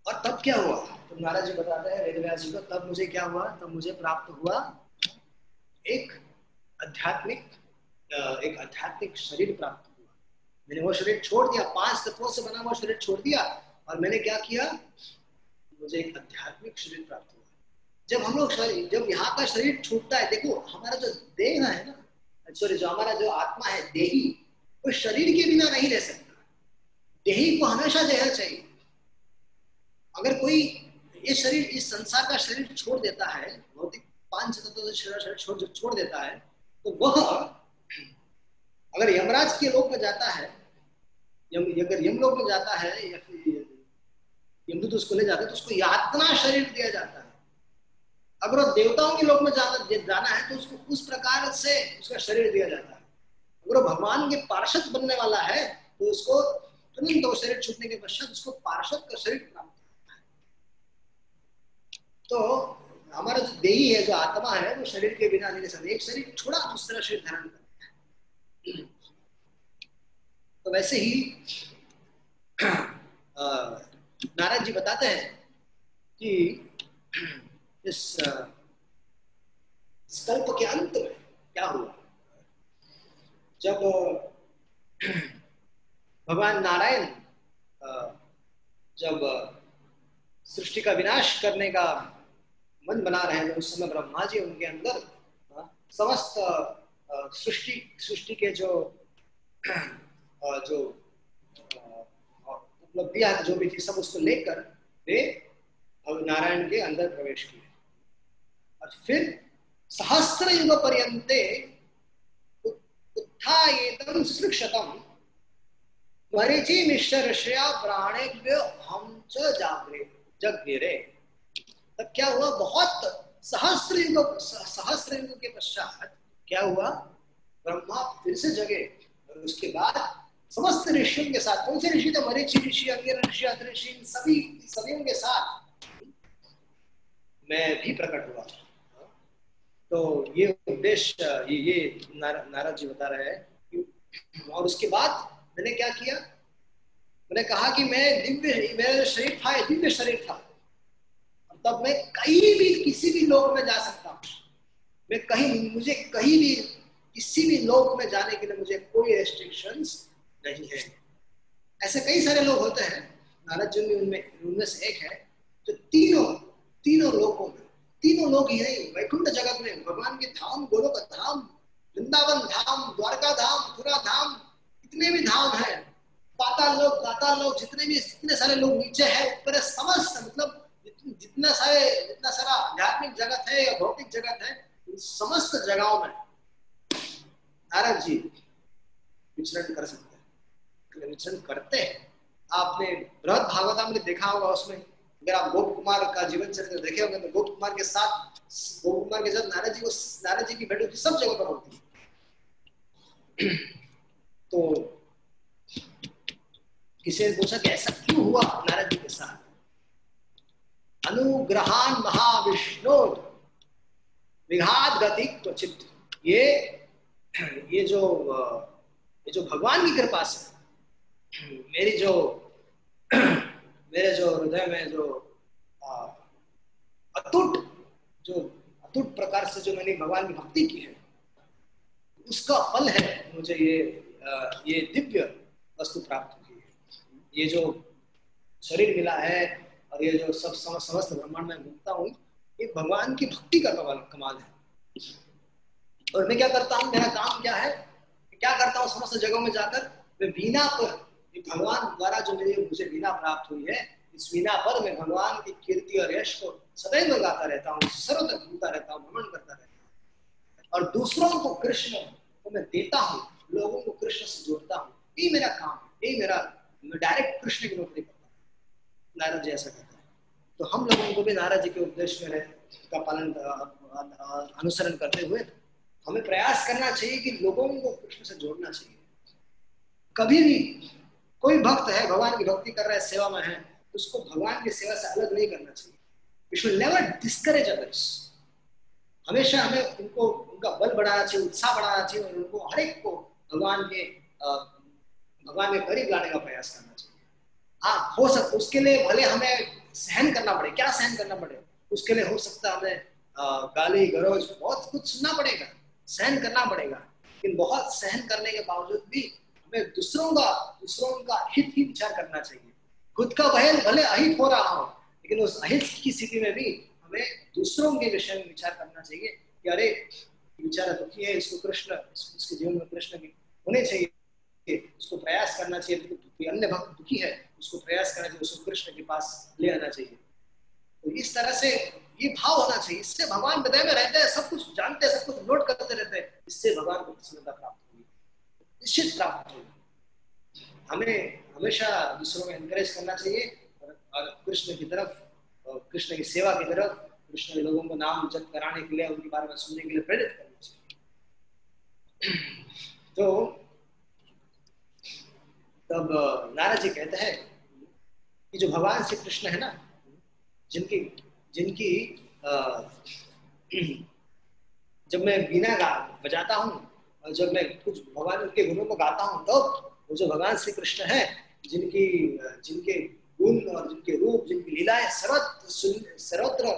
और तब क्या हुआ, तो नारद जी बताते हैं वेदव्यास जी को, तब मुझे क्या हुआ, तब मुझे प्राप्त हुआ एक आध्यात्मिक शरीर प्राप्त हुआ। मैंने वो शरीर छोड़ दिया, 5 तत्वों से बना हुआ शरीर छोड़ दिया, और मैंने क्या किया, मुझे एक आध्यात्मिक शरीर प्राप्त हुआ। जब यहाँ का शरीर छूटता है, देखो हमारा जो देह है ना, जो हमारा जो आत्मा है, देही, वो शरीर के बिना नहीं रह सकता। देही को हमेशा देह चाहिए। अगर कोई ये शरीर, इस संसार का शरीर छोड़ देता है, भौतिक 5 तत्वों से शरीर छोड़ देता है, तो वह अगर यमराज के लोक में जाता है, अगर यमलोक में जाता है या फिर यमदूत उसको ले जाते हैं, तो उसको यातना शरीर दिया जाता है। अगर वो देवताओं के लोक में जाना है तो उसको उस प्रकार से उसका शरीर दिया जाता है। अगर वो भगवान के पार्षद बनने वाला है तो उसको तुरंत वो शरीर छूटने के पश्चात उसको पार्षद का शरीर प्राप्त होता है। तो हमारा जो देही है, जो आत्मा है, वो शरीर के बिना नहीं रह सकता। एक शरीर छोड़ा दूसरा शरीर धारण करता है। तो वैसे ही नारद जी बताते हैं कि इस कल्प के अंत में क्या हुआ, जब भगवान नारायण जब सृष्टि का विनाश करने का मन बना रहे हैं, तो उस समय ब्रह्मा जी उनके अंदर समस्त सृष्टि सृष्टि के जो जो उपलब्धियां जो भी थी सब उसको लेकर वे नारायण के अंदर प्रवेश किए। और फिर सहस्र युग पर्यंते उत्थायेतम सुशिक्षतम मरीचि मिश्र ऋषया प्राणेभ्य हम च जागरे जगरे। तब क्या हुआ, बहुत सहस्र युग के पश्चात क्या हुआ, ब्रह्मा फिर से जगे। और उसके बाद समस्त ऋषियों के साथ, कौन से ऋषि थे, मरीचि ऋषि, अंगिर ऋषि, अत्रि ऋषि, सभी के साथ मैं भी प्रकट हुआ। तो ये उद्देश्य ये नारद जी बता रहे हैं। और उसके बाद मैंने क्या किया, मैंने कहा कि मैं मेरा शरीर था, दिव्य शरीर था। तब मैं कहीं भी किसी भी लोक में जा सकता हूँ, मैं कहीं, मुझे कहीं भी किसी भी लोक में जाने के लिए मुझे कोई रेस्ट्रिक्शंस नहीं है। ऐसे कई सारे लोग होते हैं, नारद जी उनमें से एक है जो तीनों लोकों में, तीनों लोग ही नहीं, वैकुंठ जगत में भगवान के धाम, गोलोक धाम, वृंदावन धाम, द्वारका धाम, मथुरा धाम, इतने भी धाम है, पाताल लोक, जितने सारे लोग नीचे है, ऊपर है, समस्त मतलब जितना सारा आध्यात्मिक जगत है या भौतिक जगत है, इन समस्त जगहों में नारद जी विचरण कर सकते हैं, विचरण करते हैं। आपने बृहद भागवतम में देखा होगा, उसमें अगर आप गोप कुमार का जीवन चरित्र देखे होंगे तो गोप कुमार के साथ नारद जी की भेंट होती, सब जगह पर होती है। तो किसी ने पूछा कि ऐसा क्यों हुआ नारद जी के साथ। अनुग्रहान महाविष्णु विघात गति क्वचित, ये जो भगवान की कृपा से मेरे जो हृदय में जो अतुट प्रकार से जो मैंने भगवान की भक्ति की है, उसका फल है मुझे ये दिव्य वस्तु प्राप्त हुई है। ये जो शरीर मिला है और ये जो समस्त ब्रह्मांड में घूमता हूँ, ये भगवान की भक्ति का कमाल है। और मैं क्या करता हूँ, मेरा काम क्या है, क्या करता हूँ, समस्त जगहों में जाकर मैं वीणा पर, भगवान द्वारा जो मुझे वीणा प्राप्त हुई है, इस वीणा पर मैं भगवान की कीर्ति और यश को सदैव गाता रहता हूँ, सर्वत्र घूमता रहता हूँ, भ्रमण करता रहता हूँ, और दूसरों को कृष्ण को मैं देता हूँ, लोगों को कृष्ण से जोड़ता हूँ। यही मेरा काम है, यही मेरा, मैं डायरेक्ट कृष्ण की नौकरी करता हूँ। नारद जी ऐसा कहता है। तो हम लोगों को भी नारद जी के उपदेश में का पालन अनुसरण करते हुए हमें प्रयास करना चाहिए कि लोगों को कृष्ण से जोड़ना चाहिए। कभी भी कोई भक्त है, भगवान की भक्ति कर रहा है, सेवा में है, उसको भगवान की सेवा से अलग नहीं करना चाहिए। We should never discourage others. हमेशा हमें उनका बल बढ़ाना चाहिए, उत्साह बढ़ाना चाहिए, और उनको हर एक को भगवान के करीब लाने का प्रयास करना चाहिए। हाँ, हो सकता उसके लिए भले हमें सहन करना पड़े, क्या सहन करना पड़े, उसके लिए हो सकता है हमें गाली गलौज बहुत कुछ सुनना पड़ेगा, सहन करना पड़ेगा। लेकिन बहुत सहन करने के बावजूद भी हमें दूसरों का हित ही विचार करना चाहिए। खुद का भले अहित हो रहा हो, लेकिन उस अहित की स्थिति में भी हमें दूसरों के विषय में विचार करना चाहिए कि अरे बेचारा दुखी है, इसको कृष्ण, इसके जीवन में कृष्ण होने चाहिए, उसको प्रयास करना चाहिए। कोई अन्य भक्त दुखी है, उसको प्रयास करना चाहिए, उसको कृष्ण के पास ले आना चाहिए। तो इस तरह से ये भाव होना चाहिए। इससे भगवान हृदय में रहते हैं, सब कुछ जानते हैं, सब कुछ नोट करते रहते हैं, इससे भगवान को प्रसन्नता प्राप्त होगी, निश्चित प्राप्त होगी। हमें हमेशा दूसरों में एनकरेज करना चाहिए और कृष्ण की तरफ, कृष्ण की सेवा की तरफ, कृष्ण के लोगों को नाम जप कराने के लिए, उनके बारे में सुनने के लिए प्रेरित करना चाहिए। तो तब नारद जी कहते हैं कि जो भगवान श्री कृष्ण है ना, जिनकी जब मैं वीणा बजाता हूँ जब मैं कुछ भगवान के गुणों को गाता हूँ तो वो जो भगवान श्री कृष्ण है, जिनकी जिनके गुण और जिनके रूप, जिनकी लीलाएं सर्वत्र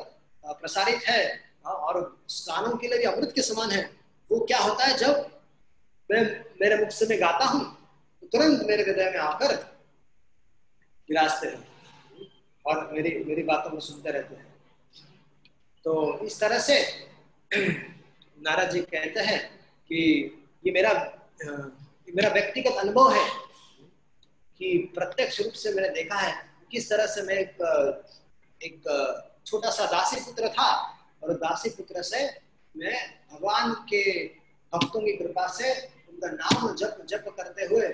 प्रसारित है, और कानों के लिए भी अमृत के समान है, वो क्या होता है जब मैं मेरे मुख से मैं गाता हूँ तो तुरंत मेरे हृदय में आकर विराजते हैं और मेरी मेरी बातों को सुनते रहते हैं। तो इस तरह से नारद जी कहते हैं कि ये मेरा व्यक्तिगत अनुभव है कि प्रत्यक्ष रूप से मैंने देखा है किस तरह से मैं एक छोटा सा दासी पुत्र था, और दासी पुत्र से मैं भगवान के भक्तों की कृपा से उनका नाम जप जप करते हुए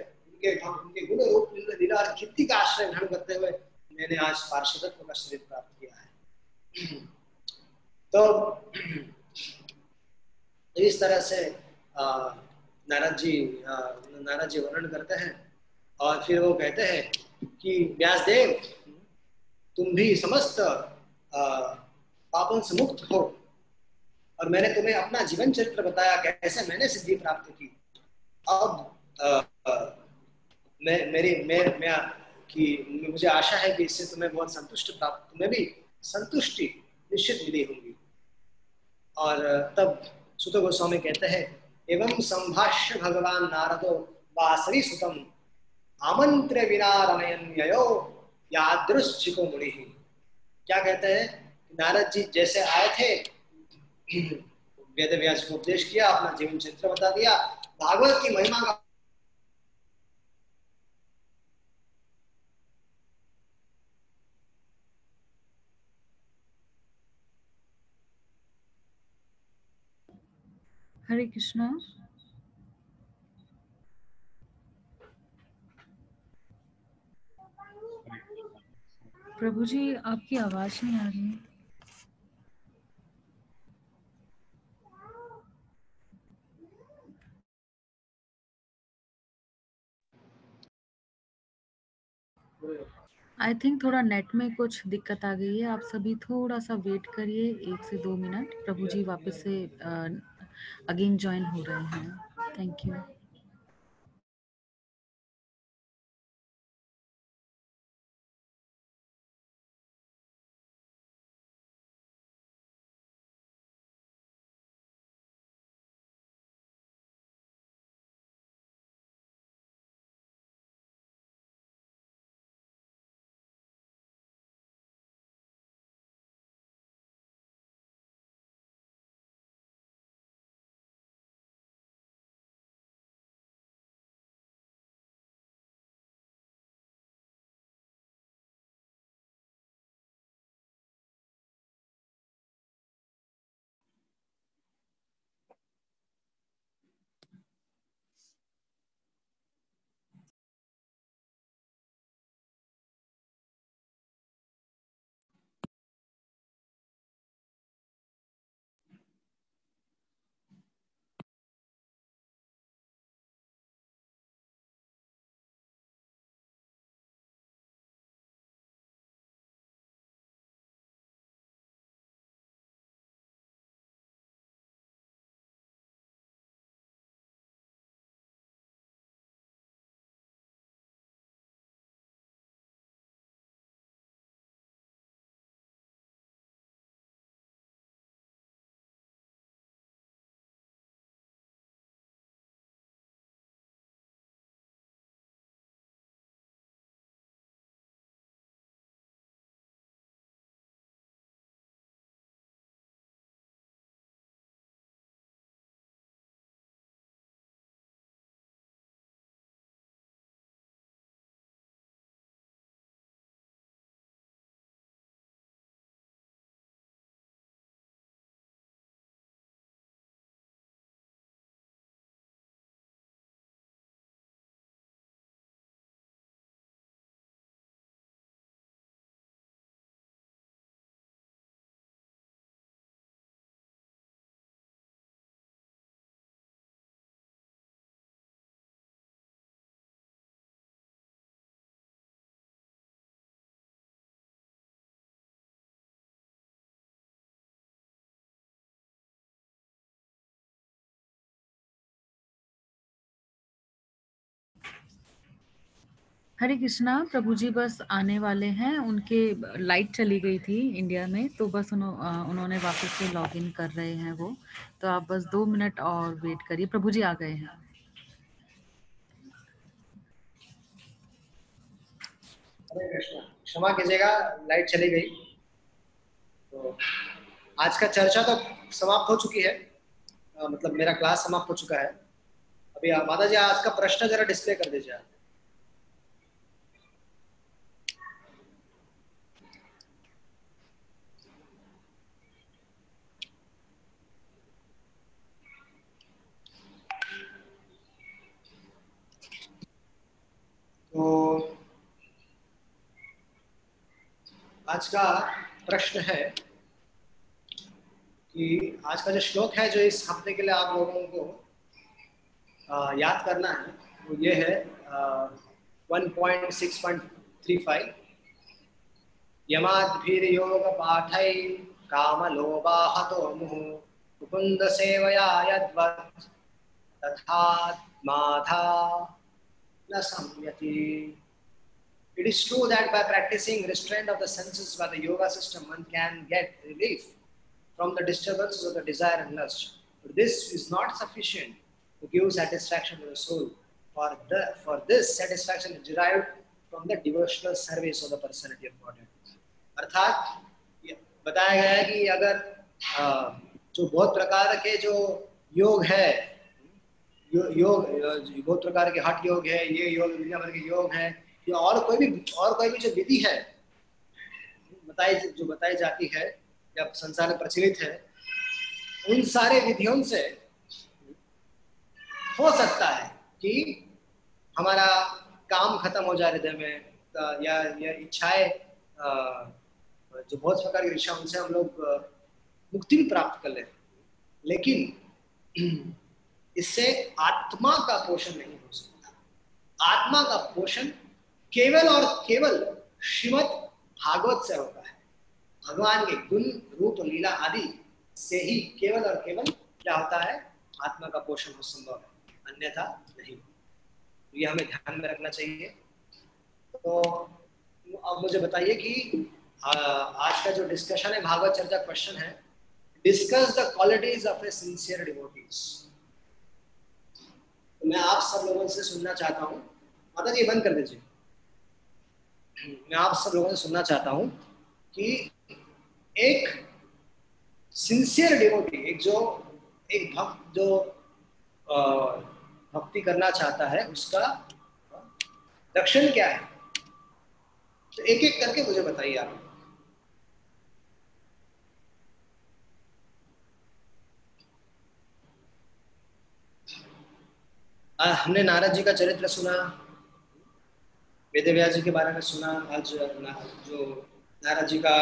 उनके गुण रूप लीला और कीर्ति का आश्रय ग्रहण करते हुए मैंने आज पार्षदत्व का शरीर प्राप्त किया है। तो इस तरह से नारद जी वर्णन करते हैं, और फिर वो कहते हैं कि व्यासदेव, तुम भी समस्त पापों से मुक्त हो, और मैंने तुम्हें अपना जीवन चरित्र बताया कैसे मैंने सिद्धि प्राप्त की। अब मैं कि मुझे आशा है कि इससे तुम्हें बहुत तुम्हें भी संतुष्टि निश्चित मिली होगी। और तब सुत गोस्वामी कहते हैं, एवं संभाष्य भगवान नारदो वासवी सुतम आमंत्र्य विना रमयन्ययो यादृश्चिको मुनि। क्या कहते हैं, नारद जी जैसे आए थे, वेद व्यास को उपदेश किया, अपना जीवन चरित्र बता दिया, भागवत की महिमा का हरे कृष्णा। प्रभु जी आपकी आवाज नहीं आ रही है। आई थिंक थोड़ा नेट में कुछ दिक्कत आ गई है। आप सभी थोड़ा सा वेट करिए, 1 से 2 मिनट। प्रभु जी वापस से अगेन ज्वाइन हो रहे हैं। Thank you. हरे कृष्णा, प्रभु जी बस आने वाले हैं। उनके लाइट चली गई थी इंडिया में, तो बस उन्होंने वापस से लॉग इन कर रहे हैं वो। तो आप बस 2 मिनट और वेट करिए, प्रभु जी आ गए हैं। हरे कृष्णा, क्षमा कीजिएगा, लाइट चली गई। तो आज का चर्चा तो समाप्त हो चुकी है, मतलब मेरा क्लास समाप्त हो चुका है। अभी माता जी आज का प्रश्न जरा डिस्प्ले कर दीजिए आप। तो आज का प्रश्न है कि आज का जो श्लोक है जो इस हफ्ते के लिए आप लोगों को याद करना है वो ये है 1.6.35 यमाद्भिर्योग पाठै कामलोभाहतो मुहुः मुकुन्द सेवया यद्वत् तथात्माथा न संयति. It is true that by practicing restraint of the senses by the yoga system, one can get relief from the disturbances of the desire and lust. But this is not sufficient to give satisfaction to the soul. For this, satisfaction is derived from the devotional service of the personality of Godhead. अर्थात बताया गया है कि अगर जो बहुत प्रकार के जो योग है, योग बहुत प्रकार के हठ योग है, ये योग दुनिया भर के योग है, या और कोई भी जो विधि है बताई जाती है या संसार में प्रचलित है, उन सारे विधियों से हो सकता है कि हमारा काम खत्म हो जाए हृदय में, या इच्छाएं जो बहुत प्रकार की इच्छा उनसे हम लोग मुक्ति भी प्राप्त कर ले, लेकिन इससे आत्मा का पोषण नहीं हो सकता। आत्मा का पोषण केवल और केवल श्रीमद् भागवत से होता है। भगवान के गुण रूप लीला आदि से ही केवल और केवल क्या होता है, आत्मा का पोषण हो संभव है, अन्यथा नहीं। तो ये हमें ध्यान में रखना चाहिए। तो अब मुझे बताइए कि आज का जो डिस्कशन है, भागवत चर्चा क्वेश्चन है, discuss the qualities of A sincere devotees. तो मैं आप सब लोगों से सुनना चाहता हूँ, माता जी बंद कर दीजिए। मैं आप सब लोगों से सुनना चाहता हूँ कि एक सिंसियर डिवोटी, एक भक्त जो भक्ति करना चाहता है, उसका लक्षण क्या है। तो एक एक करके मुझे बताइए आप। हमने नारद जी का चरित्र सुना, वेदव्यास जी के बारे में सुना। आज जो नारद जी का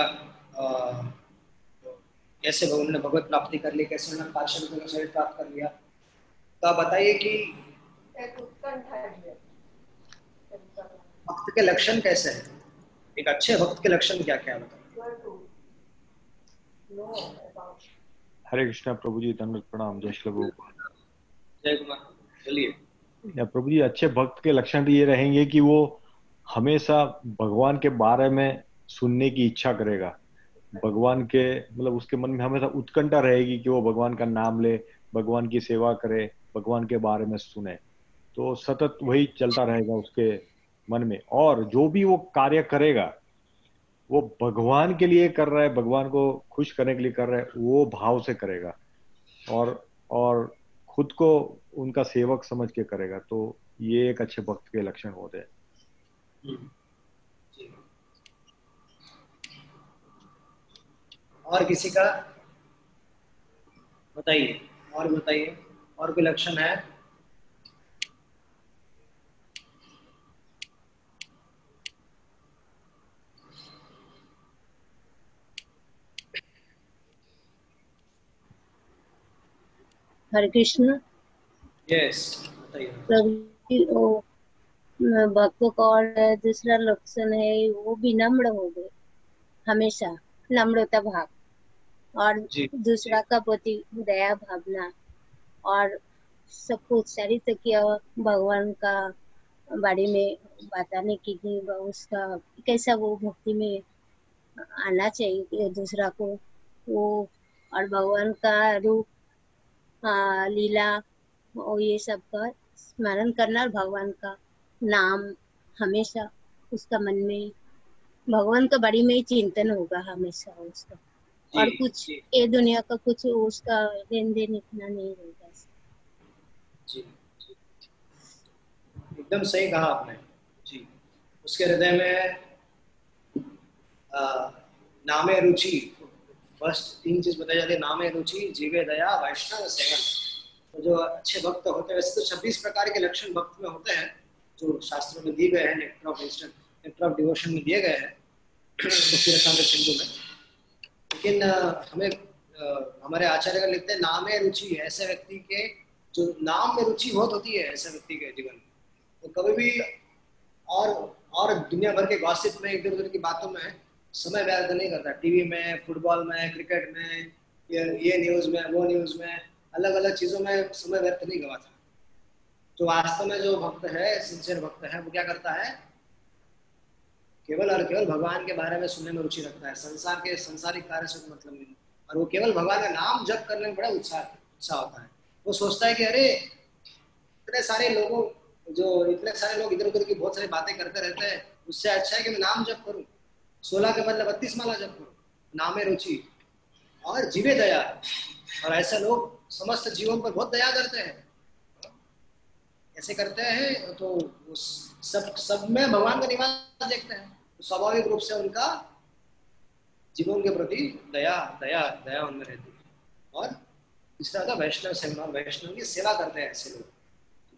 कैसे उन्होंने भगवत प्राप्ति कर ली, कैसे उन्होंने पार्षद का शरीर प्राप्त कर लिया। तो आप बताइए कि भक्त के लक्षण कैसे हैं, एक अच्छे भक्त के लक्षण क्या क्या बताइए। हरे कृष्णा प्रभु जी, दंडवत प्रणाम। जय श्री प्रभुपाद। जय कुमार, चलिए। या प्रभु जी, अच्छे भक्त के लक्षण ये रहेंगे कि वो हमेशा भगवान के बारे में सुनने की इच्छा करेगा। भगवान के मतलब उसके मन में हमेशा उत्कंठा रहेगी कि वो भगवान का नाम ले, भगवान की सेवा करे, भगवान के बारे में सुने। तो सतत वही चलता रहेगा उसके मन में। और जो भी वो कार्य करेगा वो भगवान के लिए कर रहा है, भगवान को खुश करने के लिए कर रहा है, वो भाव से करेगा और खुद को उनका सेवक समझ के करेगा। तो ये एक अच्छे भक्त के लक्षण होते हैं। और किसी का बताइए, और बताइए, और कोई लक्षण है। हरे कृष्ण। यस, बताइए। भक्तों का और दूसरा लक्षण है वो विनम्र हो गए, हमेशा नम्रता भाव, और दूसरा का प्रति दया भावना, और सबको उत्साहित किया भगवान का बारे में बताने की कि उसका कैसा वो भक्ति में आना चाहिए दूसरा को वो, और भगवान का रूप, लीला और ये सब का स्मरण करना, और भगवान का नाम हमेशा उसका मन में, भगवान का बड़ी में चिंतन होगा हमेशा उसका, और कुछ ये दुनिया का कुछ उसका लेन देन इतना नहीं होगा। जी, एकदम सही कहा आपने जी। उसके हृदय में नामे रुचि, फर्स्ट 3 चीज बताई जाती है, नामे रुचि, जीवे दया, वैष्णव सेवन। तो जो अच्छे भक्त होते हैं, वैसे तो 26 प्रकार के लक्षण भक्त में होते हैं जो शास्त्रों में दिए गए हैं, नेक्टर ऑफ डिवोशन में दिए गए हैं सिंधु में। लेकिन हमें हमारे आचार्य लिखते हैं नामे रुचि, ऐसे व्यक्ति के जो नाम में रुचि बहुत होती है ऐसे व्यक्ति के जीवन में, तो कभी भी और दुनिया भर के गॉसिप में, इधर उधर की बातों में समय व्यर्थ नहीं करता। टीवी में, फुटबॉल में, क्रिकेट में, ये न्यूज में, वो न्यूज में, अलग अलग चीजों में समय व्यर्थ नहीं गवाता। जो वास्तव में जो भक्त है, सिंसियर भक्त है, वो क्या करता है, केवल और केवल भगवान के बारे में सुनने में रुचि रखता है, संसार के सांसारिक कार्य से मतलब नहीं, और वो केवल भगवान का नाम जप करने में बड़ा उत्साह होता है। वो सोचता है कि अरे इतने सारे लोग इधर उधर की बहुत सारी बातें करते रहते हैं, उससे अच्छा है कि मैं नाम जप करूं, 16 के बदले 32 माला जप करूं, नामे रुचि और जीवे दया। और ऐसे लोग समस्त जीवन पर बहुत दया करते हैं। ऐसे करते हैं तो सब में भगवान का निवास देखते हैं, तो स्वाभाविक रूप से उनका जीवन के प्रति दया उनमें रहती है। और तीसरा था वैष्णव सेवा, वैष्णव की सेवा करते हैं ऐसे लोग।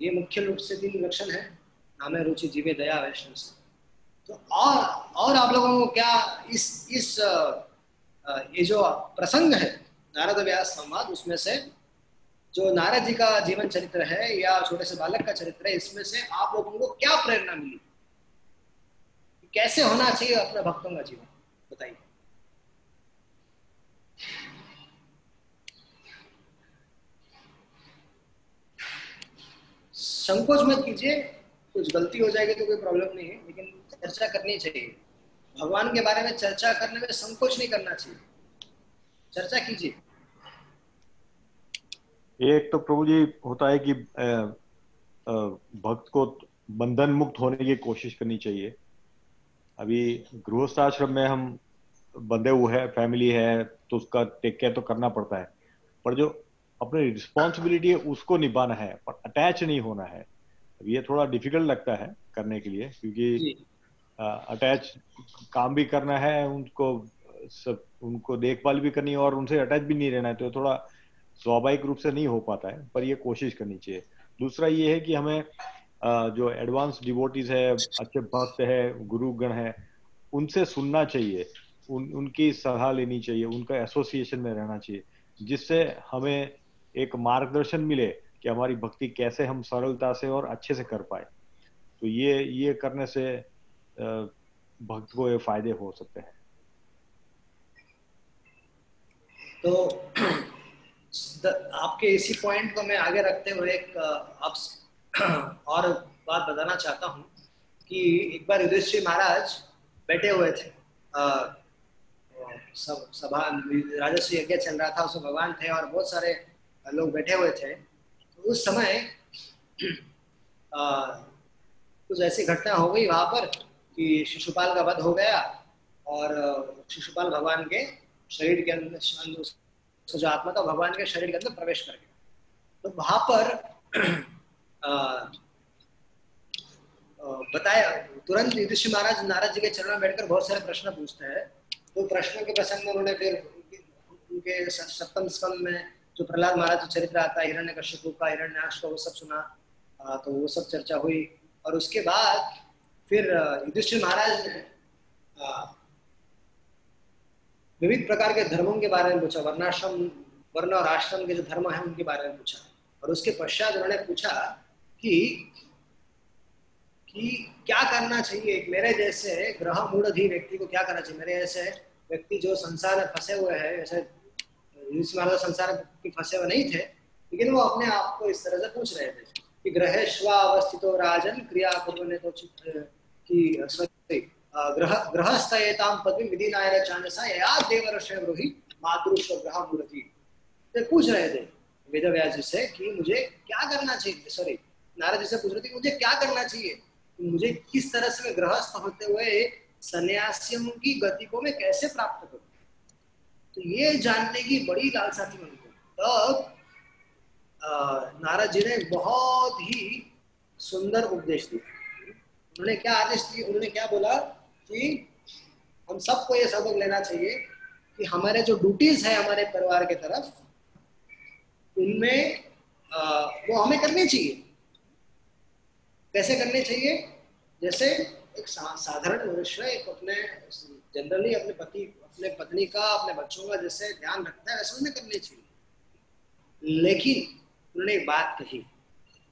ये मुख्य रूप से 3 लक्षण है, नामे रुचि, जीवे दया, वैष्णव सेवा। तो और आप लोगों को क्या इस ये जो प्रसंग है नारद व्यास संवाद, उसमें से जो नारद जी का जीवन चरित्र है या छोटे से बालक का चरित्र है, इसमें से आप लोगों को क्या प्रेरणा मिली, कैसे होना चाहिए अपने भक्तों का जीवन, बताइए। संकोच मत कीजिए, कुछ गलती हो जाएगी तो कोई प्रॉब्लम नहीं है, लेकिन चर्चा करनी चाहिए। भगवान के बारे में चर्चा करने में संकोच नहीं करना चाहिए, चर्चा कीजिए। एक तो प्रभु जी होता है कि भक्त को बंधन मुक्त होने की कोशिश करनी चाहिए। अभी गृहस्थ आश्रम में हम बंधे हुए हैं, फैमिली है, तो उसका टेक केयर तो करना पड़ता है, पर जो अपनी रिस्पॉन्सिबिलिटी है उसको निभाना है, पर अटैच नहीं होना है। ये थोड़ा डिफिकल्ट लगता है करने के लिए, क्योंकि अटैच काम भी करना है, उनको देखभाल भी करनी है और उनसे अटैच भी नहीं रहना है, तो थोड़ा स्वाभाविक रूप से नहीं हो पाता है, पर ये कोशिश करनी चाहिए। दूसरा ये है कि हमें जो एडवांस डिवोटीज है, अच्छे भक्त है, गुरुगण है, उनसे सुनना चाहिए, उनकी सलाह लेनी चाहिए, उनका एसोसिएशन में रहना चाहिए, जिससे हमें एक मार्गदर्शन मिले कि हमारी भक्ति कैसे हम सरलता से और अच्छे से कर पाए। तो ये करने से भक्त को ये फायदे हो सकते हैं। तो आपके इसी पॉइंट को मैं आगे रखते हुए एक और बात बताना चाहता हूँ कि एक बार युधिष्ठिर महाराज बैठे हुए थे, सभा राजस्व यज्ञ चल रहा था, उसमें भगवान थे और बहुत सारे लोग बैठे हुए थे। तो उस समय कुछ ऐसी घटना हो गई वहां पर कि शिशुपाल का वध हो गया और शिशुपाल भगवान के शरीर के अंदर, जो आत्मा था भगवान के शरीर के अंदर प्रवेश कर गया। तो वहां पर बताया तुरंत युधिष्ठिर महाराज नारद जी के चरण में बैठकर बहुत सारे प्रश्न पूछते हैं। तो प्रश्नों के प्रसंग में उन्होंने फिर उनके 7वें स्कंद में जो प्रहलाद महाराज चरित्र आता है, हिरण्यकशिपु का, हिरण्याक्ष का, वो सब सुना। तो वो सब चर्चा हुई और उसके बाद फिर युधिष्ठिर महाराज ने विविध प्रकार के धर्मों के बारे में पूछा, वर्ण और आश्रम के जो धर्म है उनके बारे में पूछा। और उसके पश्चात उन्होंने पूछा कि क्या करना चाहिए एक मेरे जैसे ग्रह मूढ़धीर व्यक्ति को, क्या करना चाहिए, मेरे जैसे व्यक्ति जो संसार में फंसे हुए हैं। वैसे संसार में फंसे हुए नहीं थे, लेकिन वो अपने आप को इस तरह से पूछ रहे थे कि ग्रहेष्वावस्थितो राजन क्रिया कुर्वने तो चित्त की सॉरी ग्रहस्थयेतां पदवीं विधिनायन चांदसा या देवर्षय ब्रूहि मातृश्व ग्रह मूर्ति। तो पूछ रहे थे वेदव्यास जी से कि मुझे क्या करना चाहिए, सॉरी नारद जी से पूछ रहे थे कि मुझे क्या करना चाहिए, मुझे किस तरह से मैं गृहस्थ होते हुए सन्यासियों की गति को मैं कैसे प्राप्त करूं। तो ये जानने की बड़ी लालसा थी उनको। तब नारद जी ने बहुत ही सुंदर उपदेश दिया। उन्होंने क्या आदेश दिया, उन्होंने क्या बोला कि हम सबको ये सबक लेना चाहिए कि हमारे जो ड्यूटीज है हमारे परिवार के तरफ, उनमें वो हमें करनी चाहिए। कैसे करने चाहिए? जैसे एक साधारण मनुष्य एक अपने जनरली अपने पति अपने पत्नी का अपने बच्चों का जैसे ध्यान रखता है वैसे उन्हें करनी चाहिए। लेकिन उन्होंने एक बात कही,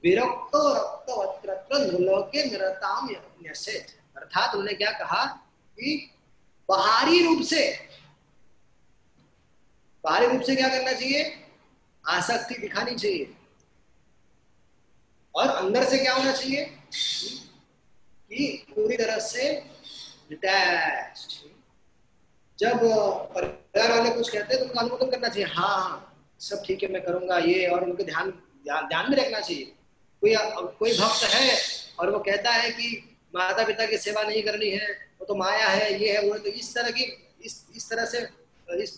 विरक्तो रक्तवत्र नृलोके निरताम न्यसेत। अर्थात उन्होंने क्या कहा कि बाहरी रूप से क्या करना चाहिए? आसक्ति दिखानी चाहिए। और अंदर से क्या होना चाहिए कि पूरी तरह से डिटैच्ड। जब परिवार वाले कुछ कहते हैं तो उनका अनुमोदन करना चाहिए, हाँ सब ठीक है मैं करूंगा ये, और उनको ध्यान में रखना चाहिए। कोई भक्त है और वो कहता है कि माता पिता की सेवा नहीं करनी है, वो तो माया है, ये है वो है, तो इस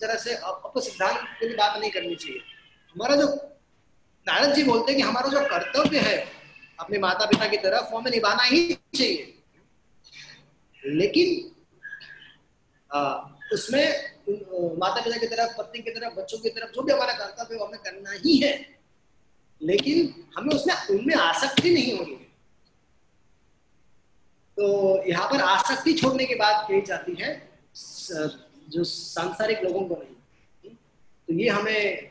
तरह से अपसिद्धांत की बात नहीं करनी चाहिए। हमारा जो नारद जी बोलते हैं कि हमारा जो कर्तव्य है अपने माता पिता की तरफ वो हमें निभाना ही चाहिए, लेकिन उसमें माता पिता की तरफ, पत्नी की तरफ, बच्चों की तरफ जो भी हमारा कर्तव्य है वो हमें करना ही है, लेकिन हमें उनमें आसक्ति नहीं होनी है। तो यहाँ पर आसक्ति छोड़ने की बात कही जाती है, जो सांसारिक लोगों को नहीं। तो ये हमें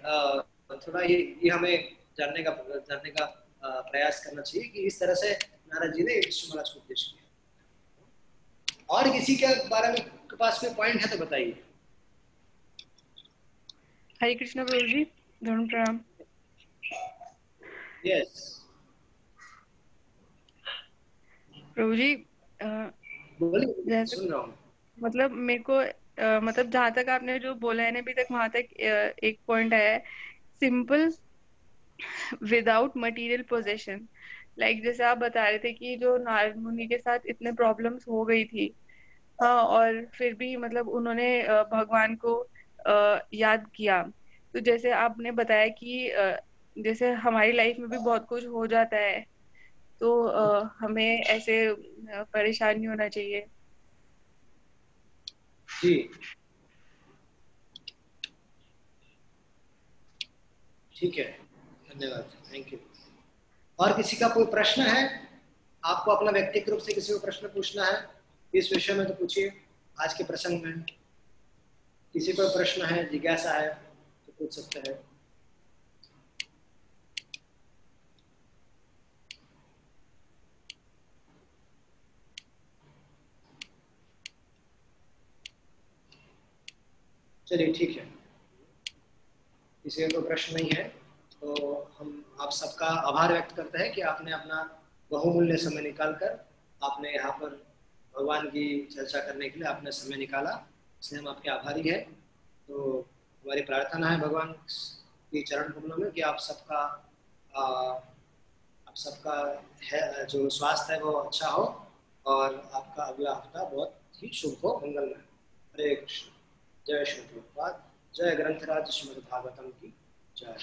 थोड़ा ये हमें जानने का प्रयास करना चाहिए कि इस तरह से नारद जी ने विष्णु महाराज को उपदेश किया। और किसी के बारे में के पास कोई पॉइंट है तो बताइए। हरे कृष्ण प्रभु जी, धर्म प्रणाम। यस प्रभु जी, बोलिए, सुन रहा हूँ। मतलब मेरे को मतलब जहाँ तक आपने जो बोला है ना अभी तक, वहां तक एक पॉइंट आया है, simple without material possession. Like जैसे आप बता रहे थे कि जो नारद मुनि के साथ इतने प्रॉब्लम्स हो गई थी, हाँ, और फिर भी मतलब उन्होंने भगवान को याद किया। तो जैसे आपने बताया कि जैसे हमारी लाइफ में भी बहुत कुछ हो जाता है, तो हमें ऐसे परेशान नहीं होना चाहिए। जी ठीक है, धन्यवाद, थैंक यू। और किसी का कोई प्रश्न है? आपको अपना व्यक्तिगत रूप से किसी को प्रश्न पूछना है इस विषय में तो पूछिए। आज के प्रसंग में किसी को प्रश्न है, जिज्ञासा है तो पूछ सकते हैं। चलिए ठीक है, किसी का कोई प्रश्न नहीं है तो हम आप सबका आभार व्यक्त करते हैं कि आपने अपना बहुमूल्य समय निकालकर आपने यहाँ पर भगवान की चर्चा करने के लिए आपने समय निकाला, इसलिए हम आपके आभारी हैं। तो हमारी प्रार्थना है भगवान की चरण कमलों में कि आप सबका है जो स्वास्थ्य है वो अच्छा हो और आपका अगला हफ्ता बहुत ही शुभ हो, मंगलमय। हरे कृष्ण। जय श्री प्रभुपाद। जय ग्रंथराज श्रीमद् भागवतम की जय।